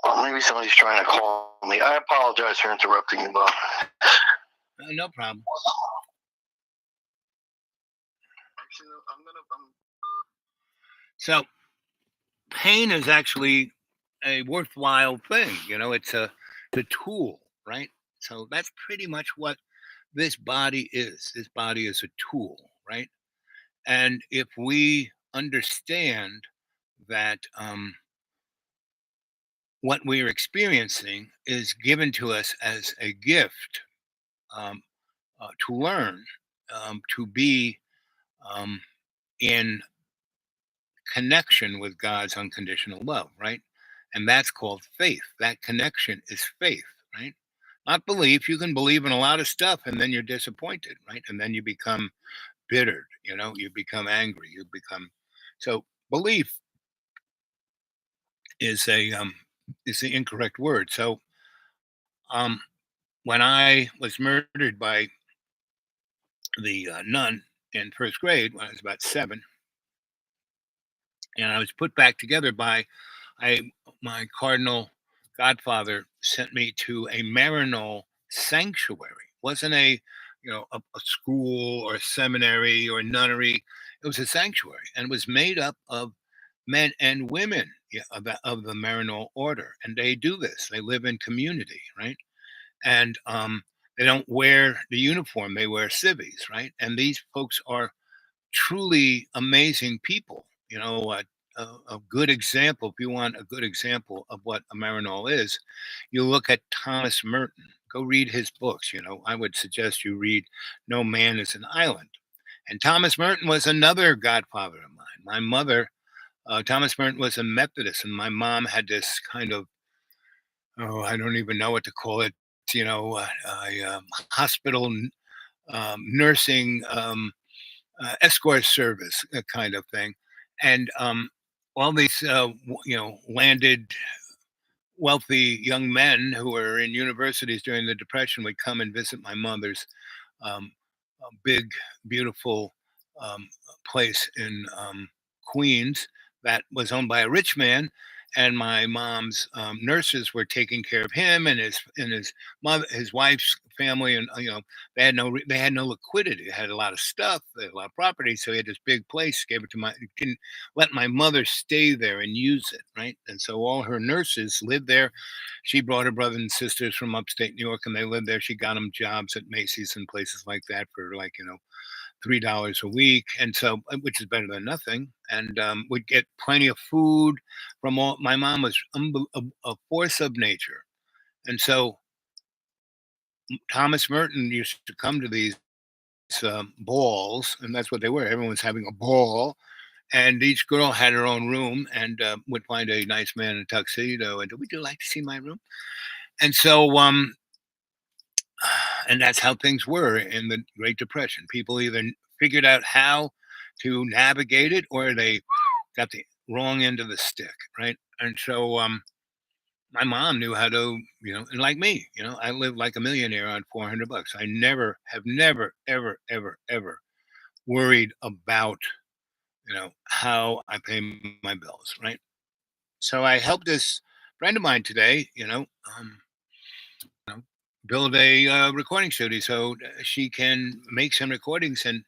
Oh, maybe somebody's trying to call me. I apologize for interrupting you, Bob. No problem. So, pain is actually a worthwhile thing. It's the tool, right? So that's pretty much what this body is. This body is a tool, right? And if we understand that what we're experiencing is given to us as a gift to learn, to be in connection with God's unconditional love, right? And that's called faith. That connection is faith, right? Not belief. You can believe in a lot of stuff and then you're disappointed, right? And then you become bittered, you become angry, so belief is the incorrect word. So when I was murdered by the nun in first grade when I was about 7, and I was put back together by my cardinal godfather sent me to a Maryknoll sanctuary. It wasn't a school or a seminary or a nunnery. It was a sanctuary, and it was made up of men and women of the Maryknoll order. And they do this. They live in community, right? And they don't wear the uniform. They wear civvies, right? And these folks are truly amazing people. A good example, if you want a good example of what a Maryknoll is, you look at Thomas Merton. Go read his books. I would suggest you read No Man is an Island. And Thomas Merton was another godfather of mine. My mother, Thomas Merton, was a Methodist, and my mom had this kind of, I don't even know what to call it, hospital nursing escort service kind of thing. And all these, landed wealthy young men who were in universities during the Depression would come and visit my mother's big, beautiful place in Queens that was owned by a rich man. And my mom's nurses were taking care of him and his mother, his wife's family, and they had no liquidity. They had a lot of stuff, they had a lot of property, so he had this big place. Gave it to my didn't let my mother stay there and use it, right? And so all her nurses lived there. She brought her brothers and sisters from upstate New York, and they lived there. She got them jobs at Macy's and places like that for like $3 a week, and so which is better than nothing. And would get plenty of food from all. My mom was a force of nature, and so Thomas Merton used to come to these balls, and that's what they were. Everyone's having a ball, and each girl had her own room, and would find a nice man in a tuxedo, and would you like to see my room? And so, and that's how things were in the Great Depression. People either figured out how to navigate it, or they got the wrong end of the stick, right? And so, my mom knew how to, and like me, I lived like a millionaire on $400. I never, ever, ever, ever worried about, how I pay my bills, right? So I helped this friend of mine today, you know, build a recording studio so she can make some recordings and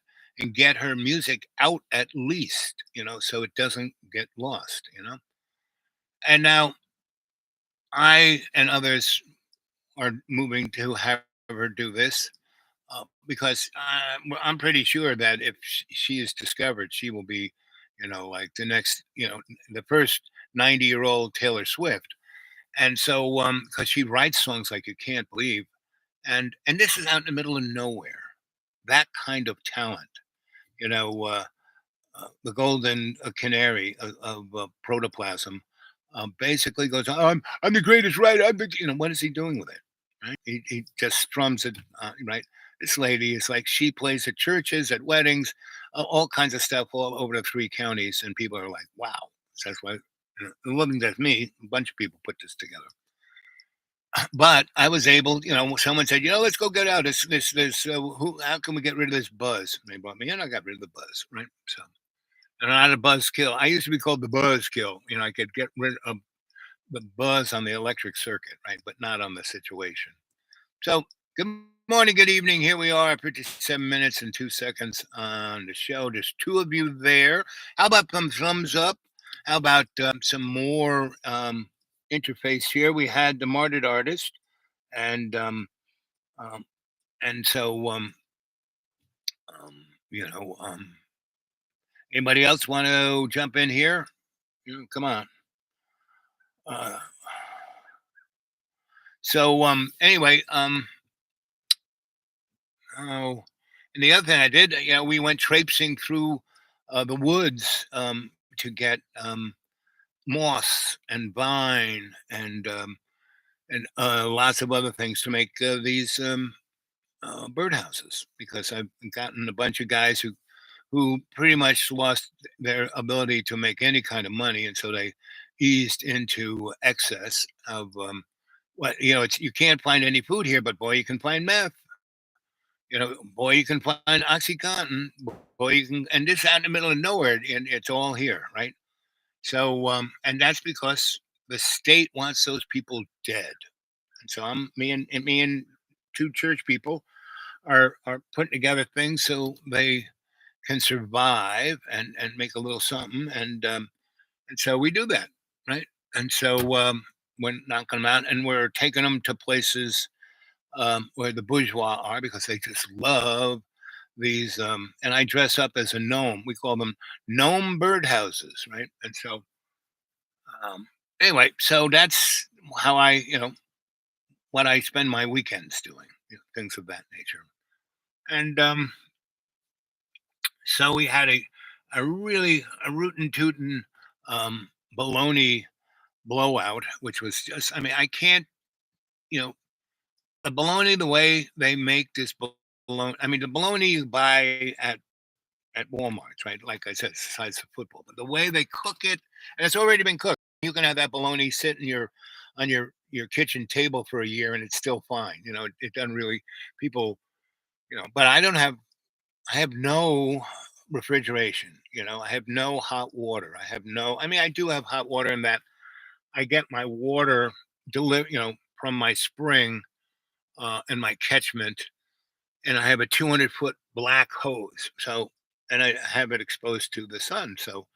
get her music out at least, so it doesn't get lost. And now I and others are moving to have her do this because I'm pretty sure that if she is discovered, she will be, like the next, the first 90-year-old Taylor Swift. And so, because she writes songs like you can't believe, and this is out in the middle of nowhere, that kind of talent, you know, uh, the golden canary of protoplasm, basically goes, "Oh, I'm the greatest writer." What is he doing with it? Right? He just strums it, right? This lady is like she plays at churches, at weddings, all kinds of stuff all over the three counties, and people are like, "Wow!" So that's why it wasn't just me; a bunch of people put this together. But I was able, someone said, let's go get out this. Who? How can we get rid of this buzz? And they brought me in. I got rid of the buzz, right? So, and I'm not a buzzkill. I used to be called the buzzkill. I could get rid of the buzz on the electric circuit, right? But not on the situation. So, good morning, good evening. Here we are, 57 minutes and 2 seconds on the show. There's two of you there. How about some thumbs up? How about some more interface here? We had the martyred artist, and um, and so um, you know, anybody else want to jump in here? Come on. Uh, so anyway, oh, and the other thing I did, we went traipsing through the woods to get moss and vine and lots of other things to make these birdhouses, because I've gotten a bunch of guys who pretty much lost their ability to make any kind of money, and so they eased into excess of what it's you can't find any food here, but boy, you can find meth. Boy, you can find OxyContin. Boy, you can, and this out in the middle of nowhere, and it's all here, right? So, and that's because the state wants those people dead. And so me and two church people are putting together things so they can survive and make a little something, and so we do that, right? And so we're knocking them out, and we're taking them to places where the bourgeois are, because they just love these. And I dress up as a gnome. We call them gnome birdhouses, right? And so anyway, so that's how what I spend my weekends doing, things of that nature. And so we had a rootin' tootin' baloney blowout, which was just, I mean, I can't, you know, the bologna, the way they make this bologna, I mean, the bologna you buy at Walmart, right? Like I said, it's the size of football, but the way they cook it, and it's already been cooked. You can have that bologna sit in your kitchen table for a year, and it's still fine. It doesn't really people, but I have no refrigeration. I have no hot water. I have no. I mean, I do have hot water in that I get my water from my spring in my catchment, and I have a 200-foot black hose. So, and I have it exposed to the sun. So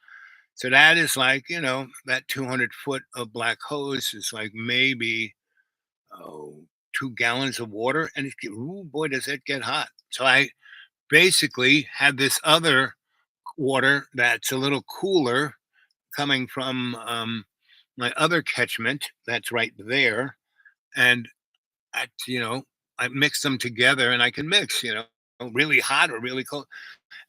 that is like, that 200 foot of black hose is like maybe, oh, 2 gallons of water, and oh boy, does it get hot. So I basically have this other water that's a little cooler coming from my other catchment that's right there, and I mix them together, and I can mix, really hot or really cold,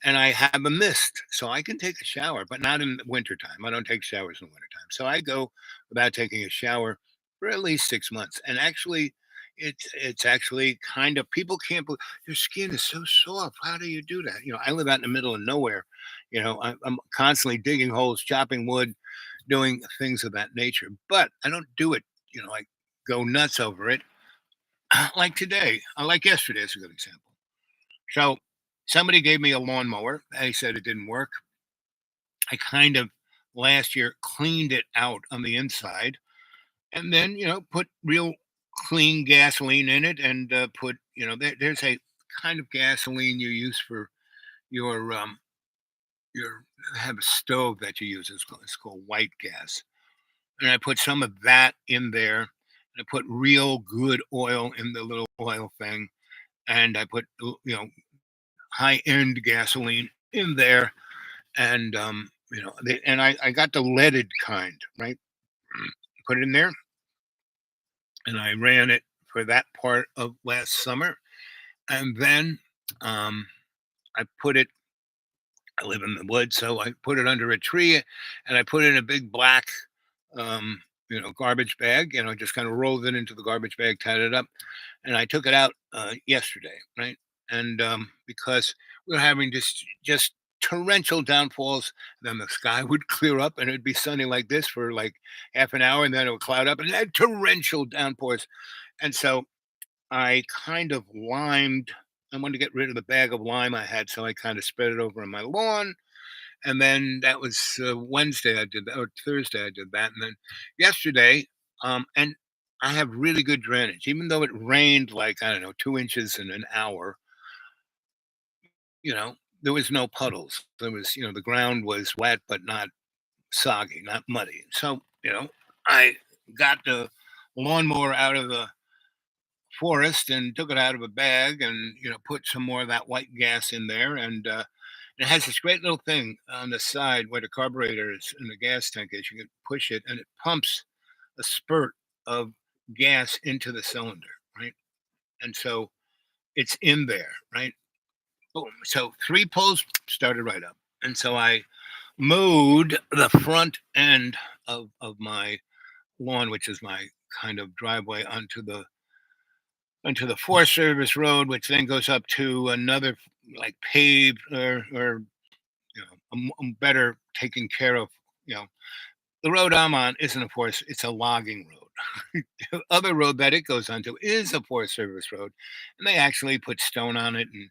and I have a mist, so I can take a shower, but not in the wintertime. I don't take showers in the wintertime. So I go without taking a shower for at least 6 months. And actually, it's actually kind of, people can't believe your skin is so soft. How do you do that? I live out in the middle of nowhere. I'm constantly digging holes, chopping wood, doing things of that nature. But I don't do it, like go nuts over it. Like today, like yesterday is a good example. So somebody gave me a lawnmower. They said it didn't work. I kind of last year cleaned it out on the inside, and then put real clean gasoline in it, and put there's a kind of gasoline you use for your have a stove that you use. It's called white gas, and I put some of that in there. And I put real good oil in the little oil thing, and I put high end gasoline in there, and I got the leaded kind, right? Put it in there, and I ran it for that part of last summer, and then um, I put it. I live in the woods, so I put it under a tree, and I put it in a big black, garbage bag. Just kind of rolled it into the garbage bag, tied it up, and I took it out yesterday, right? And because we were having just torrential downfalls, then the sky would clear up and it'd be sunny like this for like half an hour, and then it would cloud up and then torrential downpours. And so I kind of limed. I wanted to get rid of the bag of lime I had, so I kind of spread it over on my lawn. And then that was Wednesday I did that, or Thursday I did that, and then yesterday, and I have really good drainage, even though it rained like I don't know 2 inches in an hour. There was no puddles. There was, the ground was wet but not soggy, not muddy. So I got the lawnmower out of the forest and took it out of a bag, and put some more of that white gas in there, and it has this great little thing on the side where the carburetor is in the gas tank is. You can push it, and it pumps a spurt of gas into the cylinder, right? And so it's in there, right? Boom. So 3 pulls started right up. And so I mowed the front end of my lawn, which is my kind of driveway, onto the Forest Service road, which then goes up to another like paved or better taken care of. You know, the road I'm on isn't a forest; it's a logging road. The other road that it goes onto is a Forest Service road, and they actually put stone on it and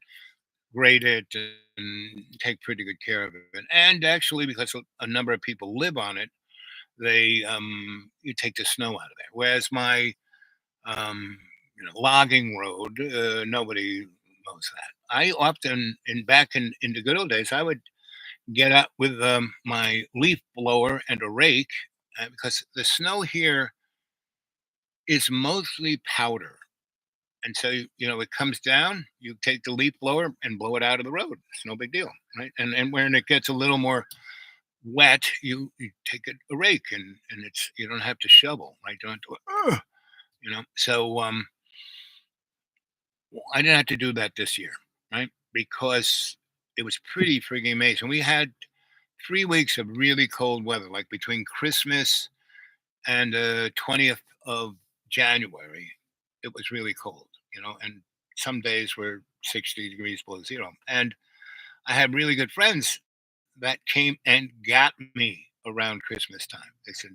grade it and take pretty good care of it. And actually, because a number of people live on it, they you take the snow out of there. Whereas my logging road, nobody mows that. I often, back in the good old days, I would get up with my leaf blower and a rake, because the snow here is mostly powder. And so, it comes down, you take the leaf blower and blow it out of the road. It's no big deal, right? And when it gets a little more wet, you take a rake, and it's, you don't have to shovel, right? You don't have to, So I didn't have to do that this year, right? Because it was pretty freaking amazing. We had 3 weeks of really cold weather, like between Christmas and the 20th of January. It was really cold, and some days were 60 degrees below zero. And I had really good friends that came and got me around Christmas time. They said,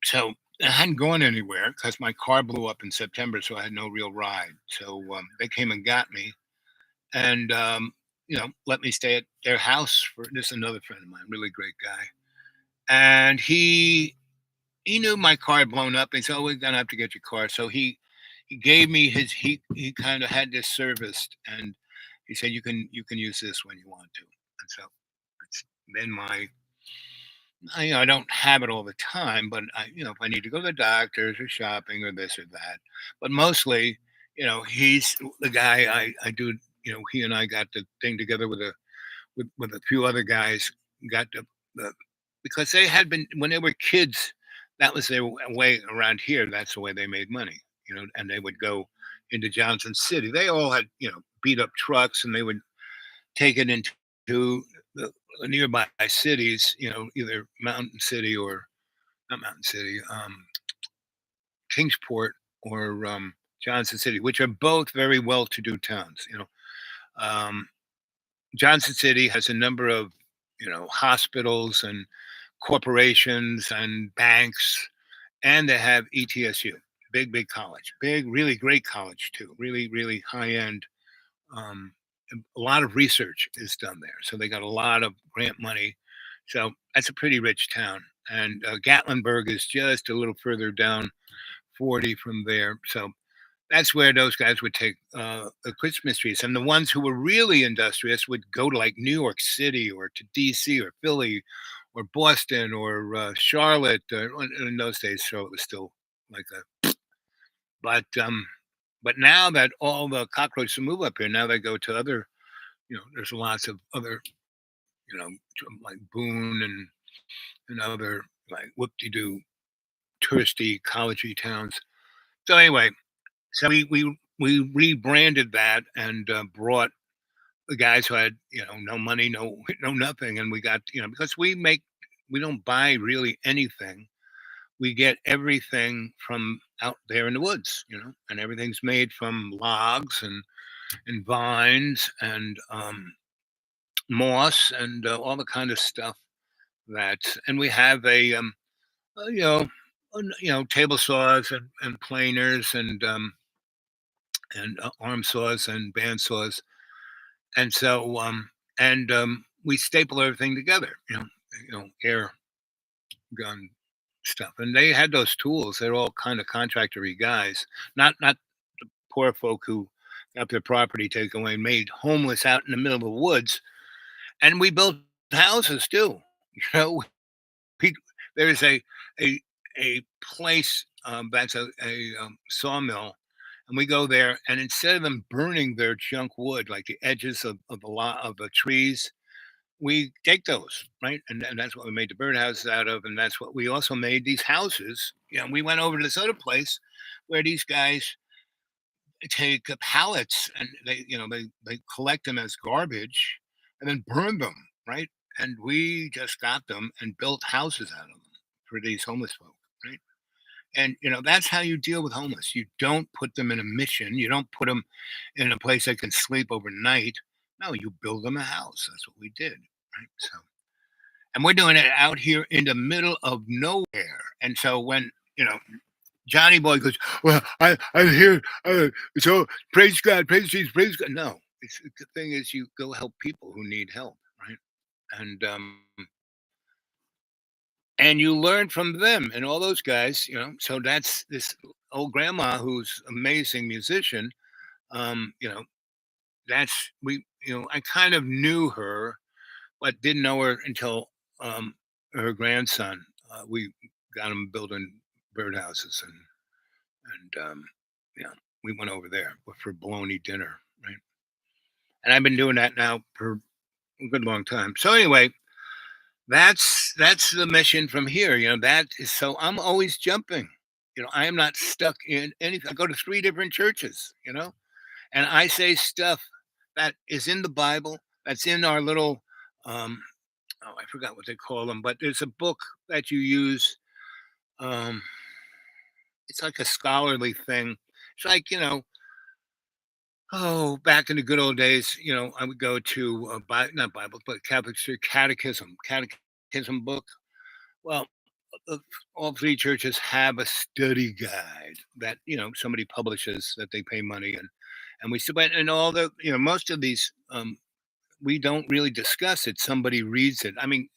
so I hadn't gone anywhere because my car blew up in September, so I had no real ride. So they came and got me, and let me stay at their house for this. Another friend of mine, really great guy, and he he knew my car had blown up. He said, "Oh, we're gonna have to get your car." So he gave me his he kind of had this serviced, and he said, "You can use this when you want to." And so it's been my I don't have it all the time, but if I need to go to the doctors or shopping or this or that, but mostly, he's the guy I do. He and I got the thing together with a few other guys, got the because they had been when they were kids, that was their way around here. That's the way they made money, and they would go into Johnson City. They all had beat up trucks, and they would take it into the nearby cities, either Mountain City or not Mountain City, Kingsport or Johnson City, which are both very well-to-do towns. Um, Johnson City has a number of hospitals and corporations and banks, and they have ETSU, big college, big, really great college too, really high end. Um, a lot of research is done there, so they got a lot of grant money. So that's a pretty rich town. And Gatlinburg is just a little further down 40 from there. So that's where those guys would take the Christmas trees. And the ones who were really industrious would go to like New York City or to DC or Philly or Boston or Charlotte. In those days, Charlotte was still like a, but now that all the cockroaches move up here, now they go to other, there's lots of other, like Boone and other like whoop-de-doo touristy, collegey towns. So anyway, so we rebranded that and brought the guys who had no money, no nothing, and we got because we don't buy really anything. We get everything from out there in the woods, and everything's made from logs and vines and moss and all the kind of stuff that. And we have a table saws and planers and arm saws and band saws, and so we staple everything together, air gun stuff. And they had those tools. They're all kind of contractory guys, not the poor folk who got their property taken away and made homeless out in the middle of the woods. And we built houses too. You know, we, there's a a place that's a sawmill, and we go there, and instead of them burning their junk wood, like the edges of the lot of the trees, we take those, right? And that's what we made the birdhouses out of, and that's what we also made these houses. We went over to this other place where these guys take pallets and they collect them as garbage and then burn them, right? And we just got them and built houses out of them for these homeless folk, right? And that's how you deal with homeless. You don't put them in a mission. You don't put them in a place they can sleep overnight. No, you build them a house. That's what we did, right? So, and we're doing it out here in the middle of nowhere. And so when Johnny Boy goes, "Well, I'm here. So praise God, praise Jesus, praise God." No, the thing is, you go help people who need help, right? And and you learn from them and all those guys. So that's this old grandma who's amazing musician. Um, you know, that's we. I kind of knew her, but didn't know her until her grandson. We got him building birdhouses and yeah, we went over there for bologna dinner, right? And I've been doing that now for a good long time. So anyway, that's the mission from here. That is so I'm always jumping. I am not stuck in anything. I go to three different churches, and I say stuff that is in the Bible, that's in our little oh, I forgot what they call them, but there's a book that you use. Um, it's like a scholarly thing. It's like, oh, back in the good old days, I would go to not Bible, but Catholic church catechism book. Well, uh, all three churches have a study guide that somebody publishes that they pay money and we but and all the most of these we don't really discuss it. Somebody reads it. I mean,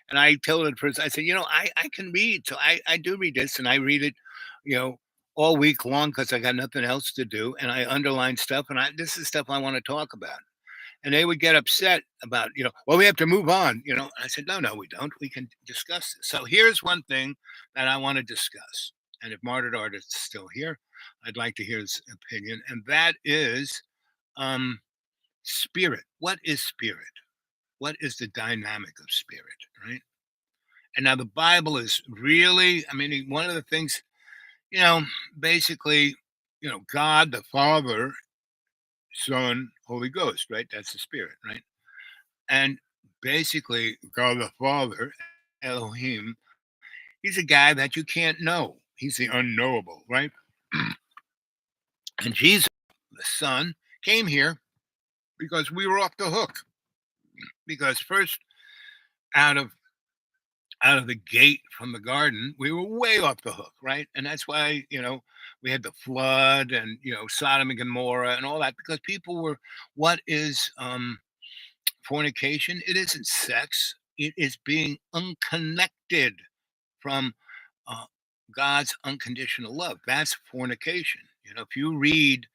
And I told the person, I said, I can read. So I do read this and I read it, you know, all week long because I got nothing else to do. And I underline stuff and this is stuff I want to talk about. And they would get upset about, well, we have to move on. I said, no, no, we don't. We can discuss this. So here's one thing that I want to discuss. And if Martyred Artist is still here, I'd like to hear his opinion. And that is um, spirit. What is spirit? What is the dynamic of spirit? Right. And now the Bible is really, I mean, one of the things, you know, basically, God the Father, Son, Holy Ghost, right? That's the spirit, right? And basically, God the Father, Elohim, he's a guy that you can't know. He's the unknowable, right? And Jesus, the Son, came here because we were off the hook. Because first, out of the gate from the garden, we were way off the hook, right? And that's why, we had the flood and Sodom and Gomorrah and all that, because people were, what is fornication? It isn't sex. It is being unconnected from uh, God's unconditional love. That's fornication. If you read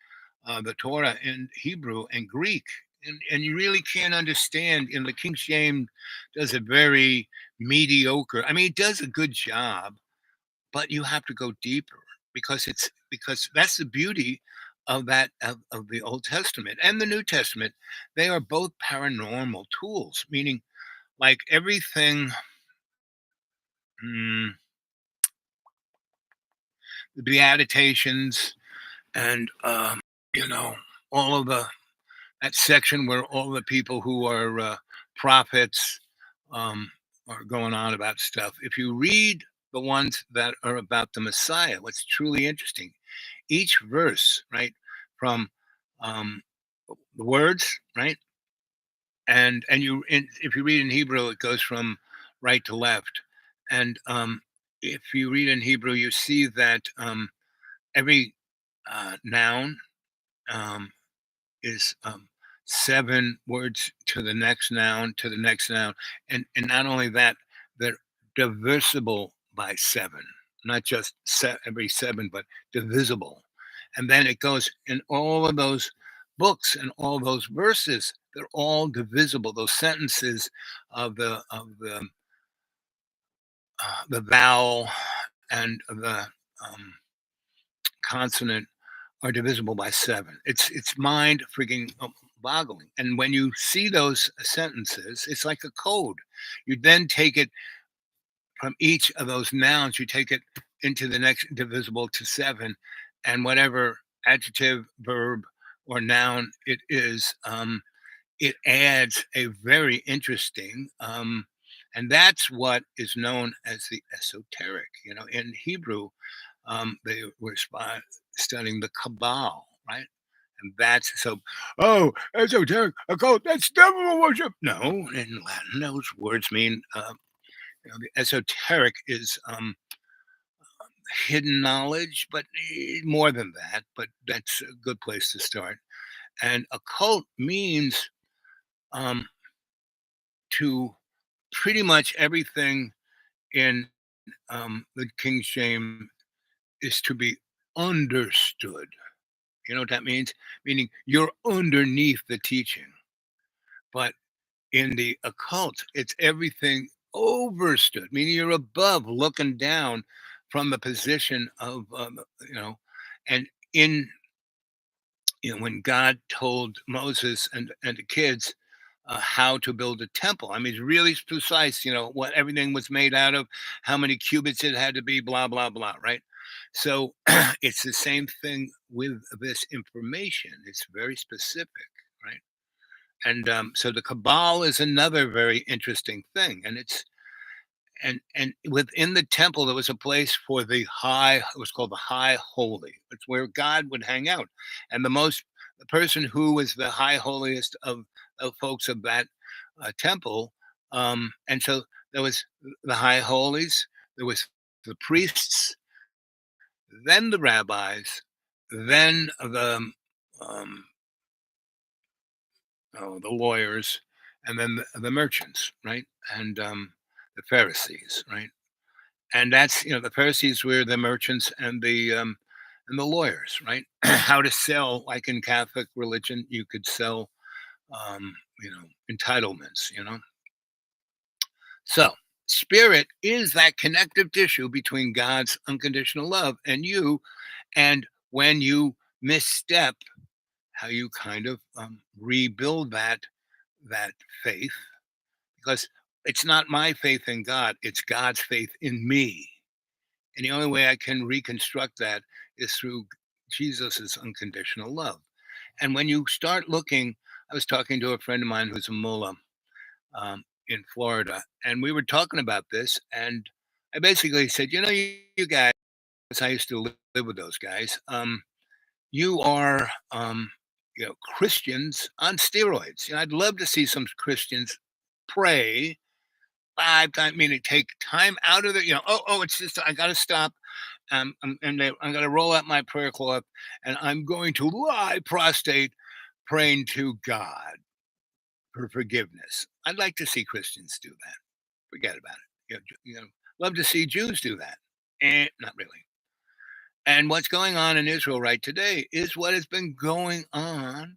the Torah in Hebrew and Greek, and you really can't understand, the King James does a very mediocre, I mean, it does a good job, but you have to go deeper because that's the beauty of that of the Old Testament and the New Testament. They are both paranormal tools, meaning like everything. mm, the Beatitations and you know all of that section where all the people who are prophets um, are going on about stuff. If you read the ones that are about the Messiah, what's truly interesting, each verse, right, from um, the words, right, if you read in Hebrew, it goes from right to left, and if you read in Hebrew, you see that every noun um, is 7 words to the next noun, to the next noun, and not only that, they're divisible by 7, not just every 7, but divisible. And then it goes in all of those books and all those verses. They're all divisible. Those sentences of the vowel and the consonant are divisible by 7. It's mind freaking boggling. And when you see those sentences, it's like a code. You then take it from each of those nouns, you take it into the next divisible to 7, and whatever adjective, verb, or noun it is, it adds a very interesting, and that's what is known as the esoteric. In Hebrew, they were studying the Kabbal, right? And that's so, oh, esoteric, occult, that's devil worship. No, in Latin, those words mean, the esoteric is hidden knowledge, but more than that, but that's a good place to start. And occult means um, to pretty much everything in the King James is to be understood. You know what that means? Meaning you're underneath the teaching. But in the occult, it's everything overstood, meaning you're above looking down from the position of, and in, when God told Moses and the kids how to build a temple, I mean, it's really precise, what everything was made out of, how many cubits it had to be, blah, blah, blah, right? So it's the same thing with this information. It's very specific, right? And so the Cabal is another very interesting thing, and and within the temple there was a place for the high. It was called the High Holy. It's where God would hang out, and the person who was the high holiest of folks of that temple. And so there was the high holies. There was the priests, then the rabbis, then um, the lawyers, and then the merchants, right? And the Pharisees, right? And that's, the Pharisees were the merchants and the lawyers, right? How to sell, like in Catholic religion, you could sell, entitlements, So, spirit is that connective tissue between God's unconditional love and you. And when you misstep, how you kind of rebuild that faith, because it's not my faith in God, it's God's faith in me. And the only way I can reconstruct that is through Jesus's unconditional love. And when you start looking, I was talking to a friend of mine who's a mullah in Florida, and we were talking about this. And I basically said, you guys, 'cause I used to live with those guys, you are, Christians on steroids. I'd love to see some Christians pray 5 times, meaning take time out of the, it's just, I got to stop. I'm going to roll out my prayer cloth and I'm going to lie prostrate praying to God for forgiveness. I'd like to see Christians do that. Forget about it. Love to see Jews do that. Not really. And what's going on in Israel right today is what has been going on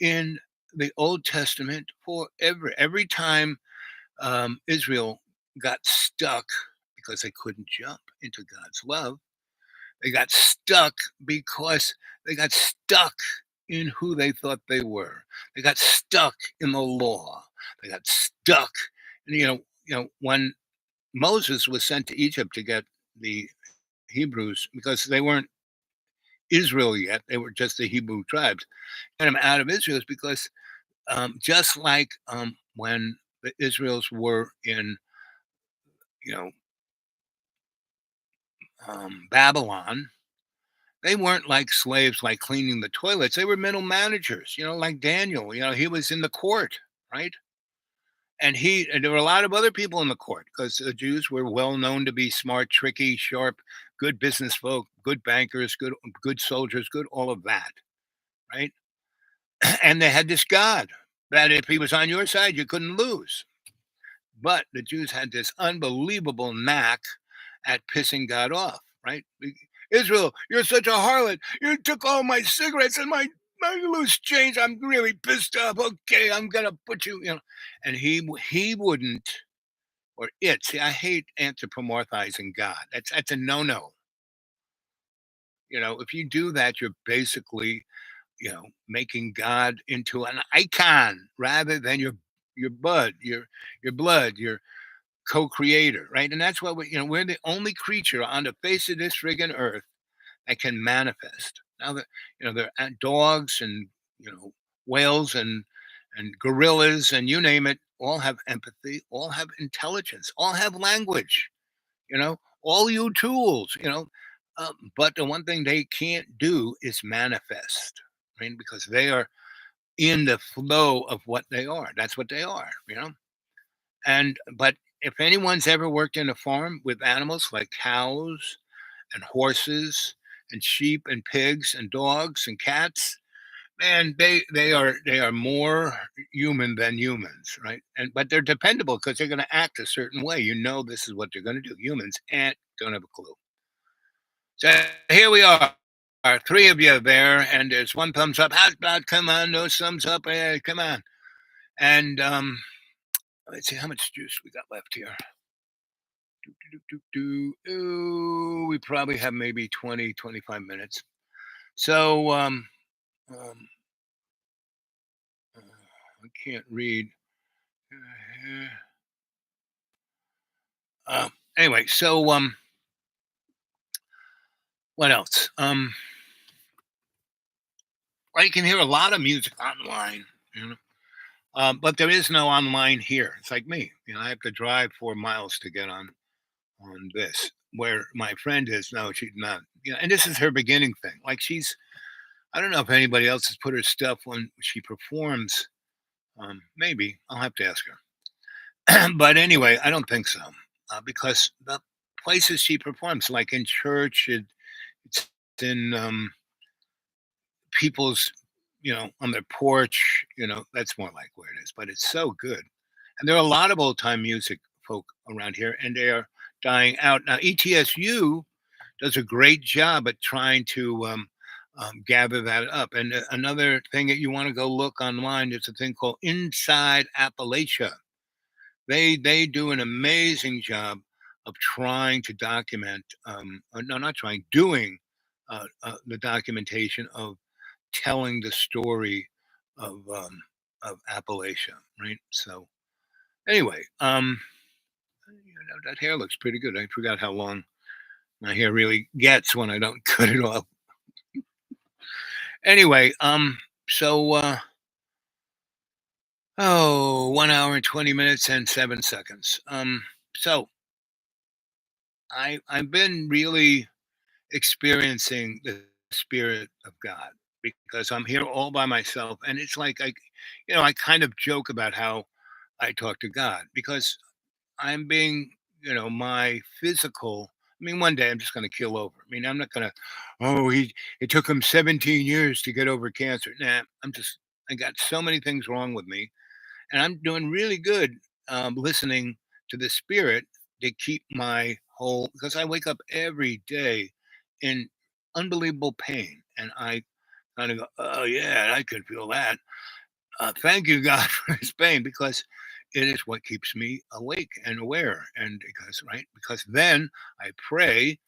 in the Old Testament forever. Every time Israel got stuck because they couldn't jump into God's love, they got stuck because they got stuck in who they thought they were. They got stuck in the law. They got stuck. And, when Moses was sent to Egypt to get the Hebrews, because they weren't Israel yet, they were just the Hebrew tribes, get them out of Israel is because just like when the Israels were in, you know, Babylon, they weren't like slaves, like cleaning the toilets. They were middle managers, like Daniel. He was in the court, right? And there were a lot of other people in the court because the Jews were well known to be smart, tricky, sharp, good business folk, good bankers, good soldiers, good all of that, right? And they had this God that if he was on your side, you couldn't lose. But the Jews had this unbelievable knack at pissing God off, right? Israel, you're such a harlot. You took all my cigarettes and my loose change. I'm really pissed off. Okay, I'm gonna put you. And he wouldn't, or it. See, I hate anthropomorphizing God. That's a no-no. If you do that, you're basically, making God into an icon rather than your blood, your co-creator, right? And that's why we're the only creature on the face of this friggin' earth that can manifest. Now that there are dogs and whales and gorillas and you name it, all have empathy, all have intelligence, all have language. All you tools. But the one thing they can't do is manifest, right? Because they are in the flow of what they are. That's what they are. But if anyone's ever worked in a farm with animals like cows and horses and sheep and pigs and dogs and cats, man, they are more human than humans, right? But they're dependable because they're going to act a certain way. This is what they're going to do. Humans don't have a clue. So here we are, three of you there, and there's one thumbs up. How's about? Come on, no thumbs up. Come on. And let's see how much juice we got left here. Ooh, we probably have maybe 20, 25 minutes. So I can't read. Anyway, so what else? Well, you can hear a lot of music online, but there is no online here. It's like me, I have to drive 4 miles to get on this. Where my friend is, no, she's not. And this is her beginning thing. Like I don't know if anybody else has put her stuff when she performs. Maybe I'll have to ask her. But anyway, I don't think so because the places she performs, like in church, it's in people's, on their porch, that's more like where it is. But it's so good, and there are a lot of old time music folk around here, and they are dying out now. ETSU does a great job at trying to gather that up. And another thing that you want to go look online is a thing called Inside Appalachia. They do an amazing job of trying to document, no, not trying, doing the documentation of telling the story of Appalachia, right? So anyway, that hair looks pretty good. I forgot how long my hair really gets when I don't cut it off. Anyway, so 1 hour and 20 minutes and 7 seconds. So I've been really experiencing the spirit of God because I'm here all by myself, and it's like I kind of joke about how I talk to God because I'm being, my physical. I mean, one day I'm just going to kill over. I mean, I'm not going to. Oh, it took him 17 years to get over cancer. Nah, I got so many things wrong with me, and I'm doing really good listening to the spirit to keep my whole, because I wake up every day in unbelievable pain, and I kind of go, oh yeah, I could feel that. Thank you, God, for this pain, because it is what keeps me awake and aware. And because then I pray,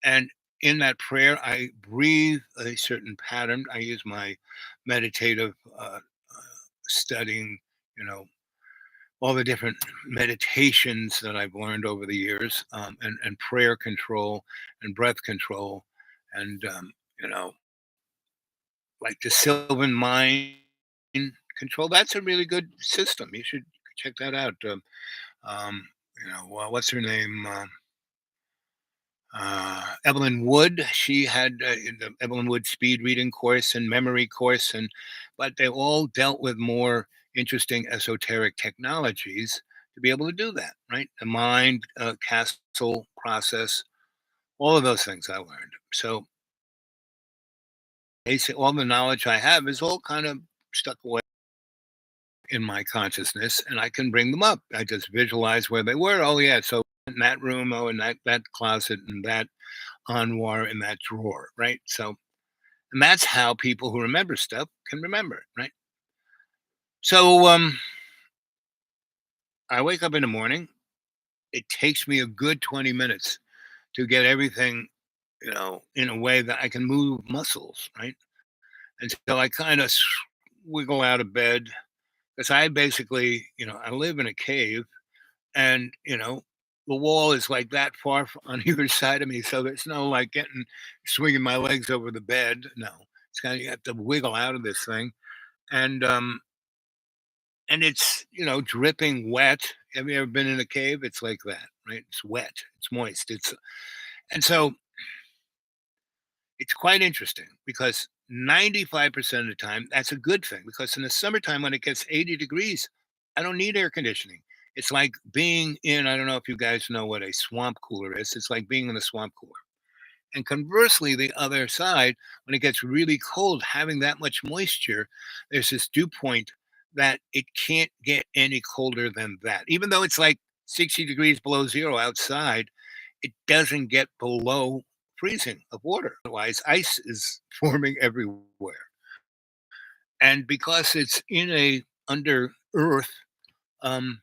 and in that prayer, I breathe a certain pattern. I use my meditative studying, you know, all the different meditations that I've learned over the years, and prayer control and breath control, and like the Sylvan mind control. That's a really good system. You should check that out. What's her name? Evelyn Wood. She had the Evelyn Wood speed reading course and memory course, but they all dealt with more interesting esoteric technologies to be able to do that. Right, the mind castle process, all of those things I learned. So basically, all the knowledge I have is all kind of stuck away in my consciousness, and I can bring them up. I just visualize where they were. Oh yeah, so in that room, oh, in that closet, and that armoire, in that drawer, right? So, and that's how people who remember stuff can remember it, right? So, I wake up in the morning. It takes me a good 20 minutes to get everything, in a way that I can move muscles, right? And so I kind of wiggle out of bed because I basically, I live in a cave, and the wall is like that far on either side of me, so there's no like getting swinging my legs over the bed. No, it's kind of, you have to wiggle out of this thing, and it's dripping wet. Have you ever been in a cave? It's like that, right? It's wet, it's moist, and so it's quite interesting because 95% of the time that's a good thing, because in the summertime when it gets 80 degrees, I don't need air conditioning. It's like being in, I don't know if you guys know what a swamp cooler is. It's like being in a swamp cooler. And conversely, the other side, when it gets really cold, having that much moisture, there's this dew point that it can't get any colder than that. Even though it's like 60 degrees below zero outside, it doesn't get below freezing of water. Otherwise, ice is forming everywhere. And because it's in a under earth, um,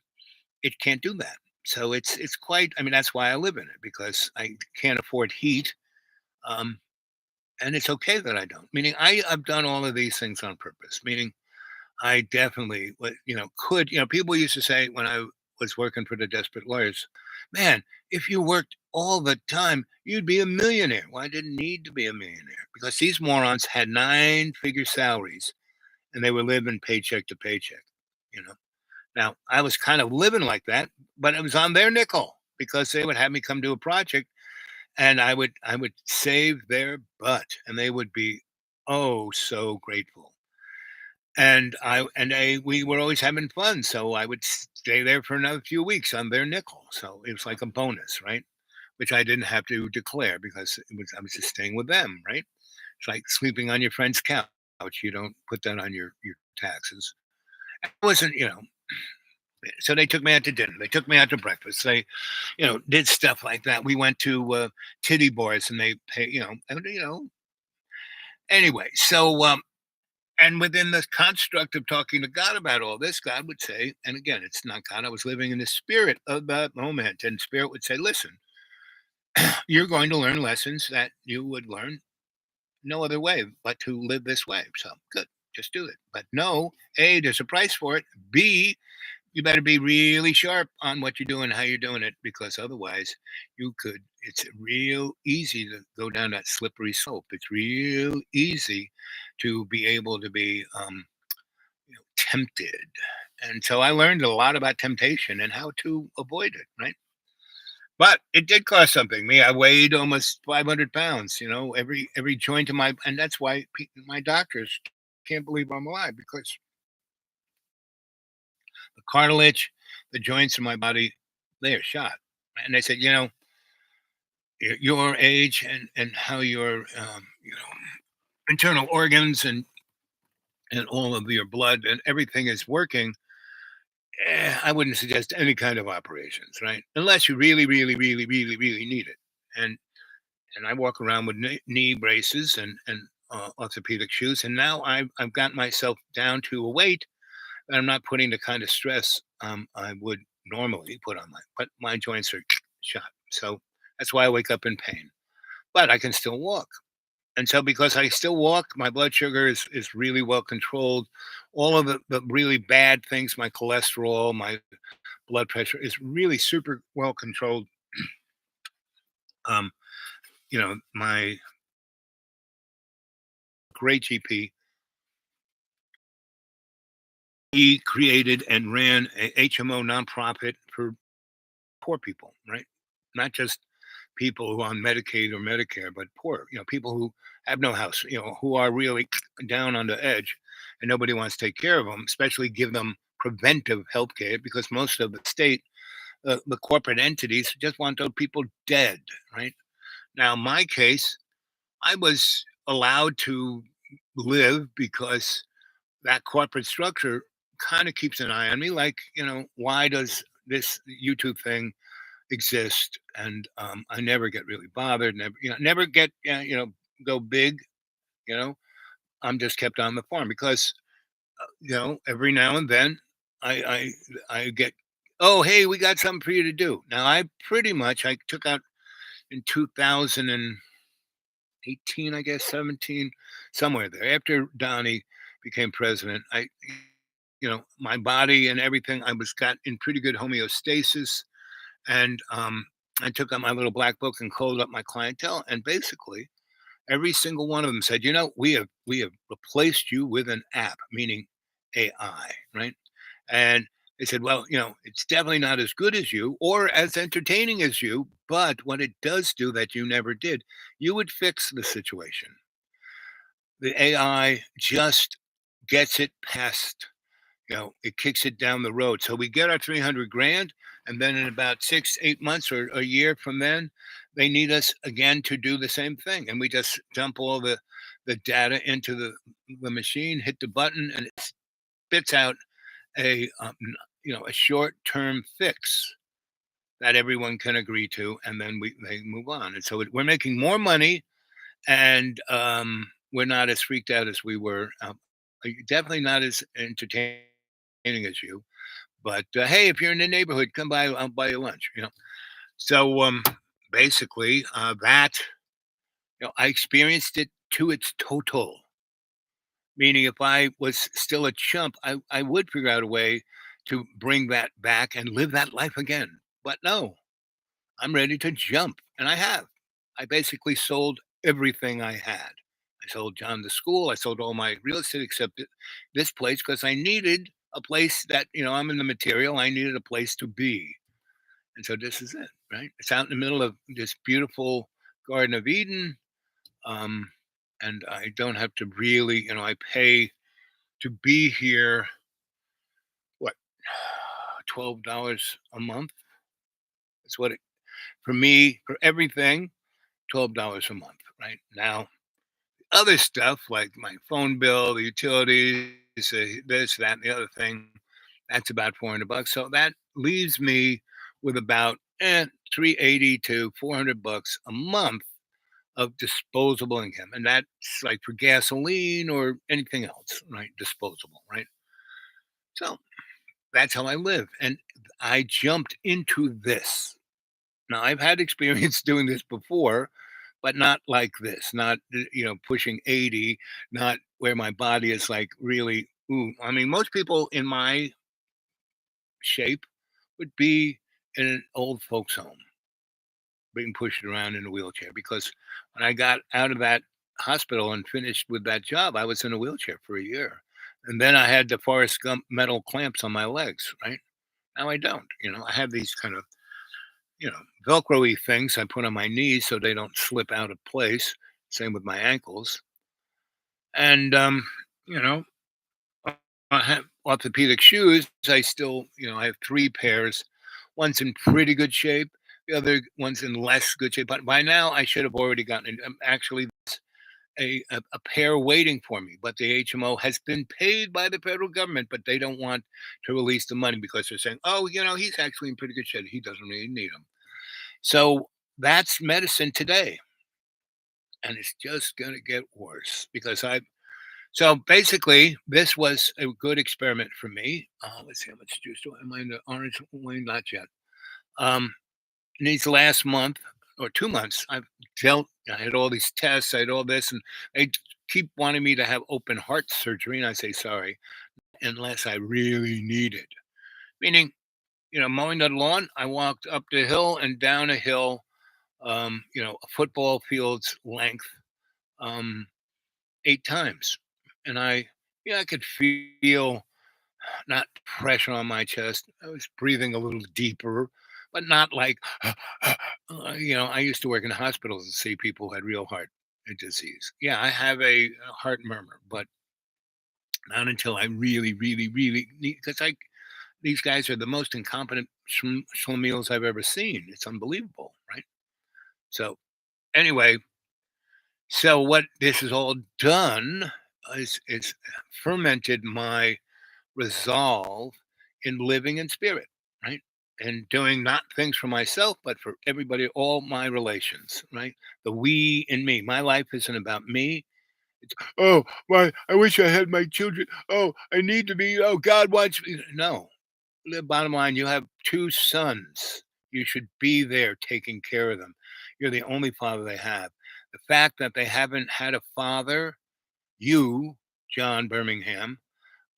it can't do that. So it's quite. I mean, that's why I live in it, because I can't afford heat. Um, and it's okay that I don't. Meaning, I've done all of these things on purpose. Meaning, I definitely, could. People used to say when I was working for the Desperate Lawyers, man, if you worked all the time, you'd be a millionaire. Well, I didn't need to be a millionaire because these morons had 9-figure salaries and they were living paycheck to paycheck. You know. Now I was kind of living like that, but it was on their nickel because they would have me come to a project, and I would save their butt, and they would be oh so grateful. And we were always having fun, so I would stay there for another few weeks on their nickel. So it was like a bonus, right? Which I didn't have to declare because I was just staying with them, right? It's like sleeping on your friend's couch. You don't put that on your taxes. It wasn't, So they took me out to dinner. They took me out to breakfast. They, did stuff like that. We went to titty bars, and they pay, Anyway, so and within the construct of talking to God about all this, God would say, and again, it's not God. I was living in the spirit of that moment, and spirit would say, "Listen, you're going to learn lessons that you would learn no other way but to live this way. So good, just do it. But no, A, there's a price for it. B, you better be really sharp on what you're doing, how you're doing it, because otherwise it's real easy to go down that slippery slope. It's real easy to be able to be tempted. And so I learned a lot about temptation and how to avoid it, right? But it did cost something. Me, I weighed almost 500 pounds. Every joint in and that's why my doctors can't believe I'm alive, because the cartilage, the joints in my body, they are shot. And they said, your age and how your internal organs and all of your blood and everything is working. I wouldn't suggest any kind of operations, right? Unless you really, really, really, really, really need it. And and I walk around with knee braces and orthopedic shoes. And now I've got myself down to a weight that I'm not putting the kind of stress I would normally put on but my joints are shot. So that's why I wake up in pain. But I can still walk. And so because I still walk, my blood sugar is really well controlled. All of the really bad things, my cholesterol, my blood pressure is really super well controlled. Um, my great GP, he created and ran a HMO nonprofit for poor people, right? Not just people who are on Medicaid or Medicare, but poor, people who have no house, who are really down on the edge, and nobody wants to take care of them, especially give them preventive health care, because most of the state, the corporate entities just want those people dead, right? Now, my case, I was allowed to live because that corporate structure kind of keeps an eye on me. Like, why does this YouTube thing exist? And I never get really bothered. Never get go big. You know, I'm just kept on the farm because every now and then I get, oh, hey, we got something for you to do. Now I took out in 2018, I guess 17, somewhere there after Donnie became president. My body and everything, I was got in pretty good homeostasis. And I took out my little black book and called up my clientele. And basically, every single one of them said, we have replaced you with an app, meaning AI, right? And they said, well, it's definitely not as good as you or as entertaining as you, but what it does do that you never did, you would fix the situation. The AI just gets it past, it kicks it down the road. So we get our 300 grand, and then in about 6, 8 months or a year from then, they need us again to do the same thing. And we just dump all the data into the machine, hit the button, and it spits out a short term fix that everyone can agree to, and then they move on. And so we're making more money, and we're not as freaked out as we were. Definitely not as entertaining as you, but hey, if you're in the neighborhood, come by. I'll buy you lunch. So basically, that I experienced it to its total. Meaning, if I was still a chump, I would figure out a way to bring that back and live that life again. But no, I'm ready to jump, and I have. I basically sold everything I had. I sold John the school. I sold all my real estate except this place because I needed a place that, I'm in the material. I needed a place to be. And so this is it, right? It's out in the middle of this beautiful Garden of Eden. Um, and I don't have to really, I pay to be here, what, $12 a month? That's what it, for me, for everything, $12 a month, right? Now, other stuff like my phone bill, the utilities, this, that, and the other thing, That's about $400. So that leaves me with about 380 to $400 a month of disposable income. And that's like for gasoline or anything else, right? Disposable, right? So that's how I live. And I jumped into this. Now I've had experience doing this before, but not like this, not pushing 80, not where my body is like really ooh. I mean, most people in my shape would be in an old folks home being pushed around in a wheelchair because when I got out of that hospital and finished with that job, I was in a wheelchair for a year. And then I had the Forrest Gump metal clamps on my legs, right? Now I don't. I have these kind of, Velcro-y things I put on my knees so they don't slip out of place. Same with my ankles. And, you know, I have orthopedic shoes. I still, I have three pairs. One's in pretty good shape. The other one's in less good shape. But by now, I should have already gotten it. Actually, a pair waiting for me. But the HMO has been paid by the federal government, but they don't want to release the money because they're saying, oh, he's actually in pretty good shape. He doesn't really need them. So that's medicine today. And it's just going to get worse because so basically, this was a good experiment for me. Let's see how much juice do I am I in the orange lane? Not yet. In these last month or 2 months, I had all these tests, I had all this, and they keep wanting me to have open heart surgery. And I say, sorry, unless I really need it. Meaning, mowing the lawn, I walked up the hill and down a hill, a football field's length, um, 8 times. And I could feel not pressure on my chest. I was breathing a little deeper, but not like, I used to work in hospitals and see people who had real heart disease. Yeah, I have a heart murmur, but not until I really, really, really need, because these guys are the most incompetent schlemiels I've ever seen. It's unbelievable, right? So anyway, so what this has all done is fermented my resolve in living in spirit, right? And doing not things for myself, but for everybody, all my relations, right? The we in me. My life isn't about me. It's, oh, I wish I had my children. Oh, I need to be, oh, God wants me. No. The bottom line, you have two sons. You should be there taking care of them. You're the only father they have. The fact that they haven't had a father, you, John Birmingham,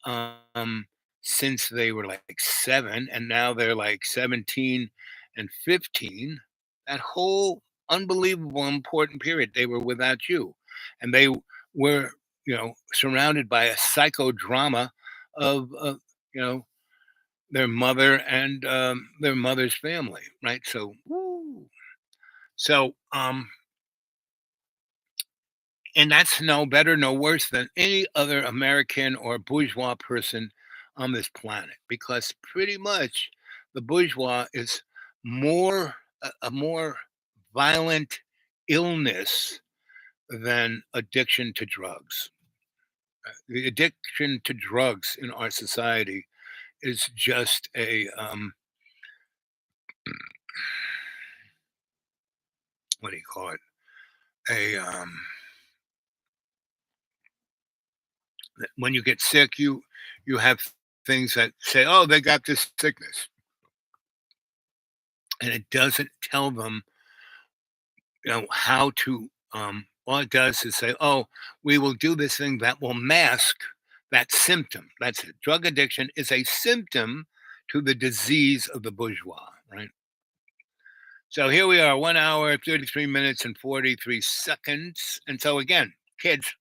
um, since they were like 7, and now they're like 17 and 15. That whole unbelievable important period, they were without you. And they were, surrounded by a psychodrama of you know, their mother and their mother's family, right? So, woo. So, and that's no better, no worse than any other American or bourgeois person on this planet, because pretty much the bourgeois is a more violent illness than addiction to drugs. The addiction to drugs in our society is just a what do you call it? A when you get sick, you have things that say, "Oh, they got this sickness," and it doesn't tell them, how to. All it does is say, "Oh, we will do this thing that will mask that symptom." That's it. Drug addiction is a symptom to the disease of the bourgeois, right? So here we are, 1 hour, 33 minutes, and 43 seconds. And so again, kids,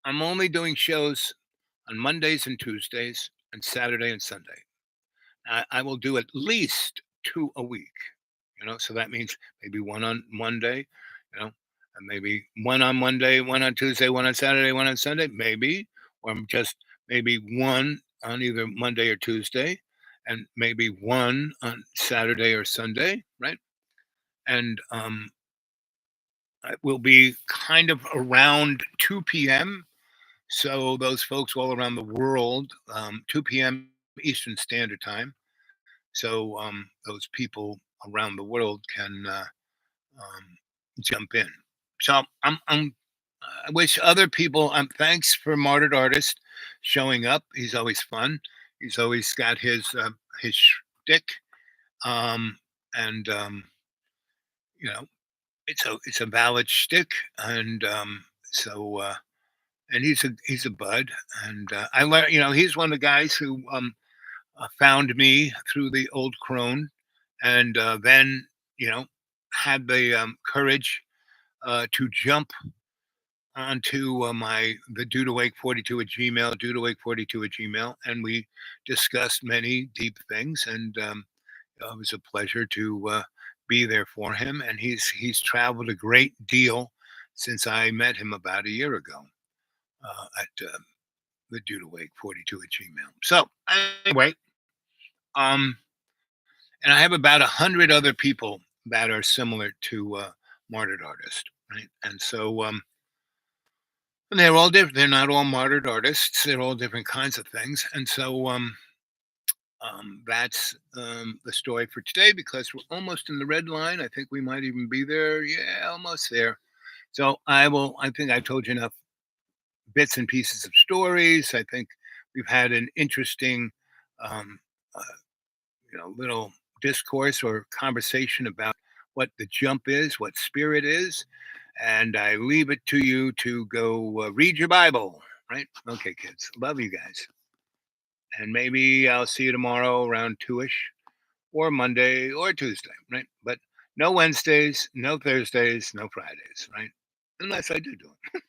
I'm only doing shows on Mondays and Tuesdays and Saturday and Sunday. I will do at least two a week, so that means maybe one on Monday, and maybe one on Monday, one on Tuesday, one on Saturday, one on Sunday, maybe, or just maybe one on either Monday or Tuesday, and maybe one on Saturday or Sunday, right? And it will be kind of around 2 p.m. So those folks all around the world, 2 p.m. Eastern Standard Time, so those people around the world can jump in. So I wish other people. Thanks for Martyred Artist showing up. He's always fun. He's always got his shtick, um, and it's a valid shtick, and and he's a bud, and I learned. He's one of the guys who found me through the old crone, and then you know had the courage to jump onto the Dude Awake 42 at Gmail, Dude Awake 42 at Gmail, and we discussed many deep things, and it was a pleasure to be there for him. And he's traveled a great deal since I met him about a year ago at the Dude Awake 42 at Gmail. So anyway, um, and I have about 100 other people that are similar to Martyred Artist, right? And so and they're all different. They're not all martyred artists. They're all different kinds of things. And so that's the story for today because we're almost in the red line. I think we might even be there. Yeah, almost there. So I think I've told you enough bits and pieces of stories. I think we've had an interesting, um, uh, little discourse or conversation about what the jump is, what spirit is, and I leave it to you to go read your Bible, right? Okay, kids. Love you guys. And maybe I'll see you tomorrow around 2ish or Monday or Tuesday, right? But no Wednesdays, no Thursdays, no Fridays, right? Unless I do it.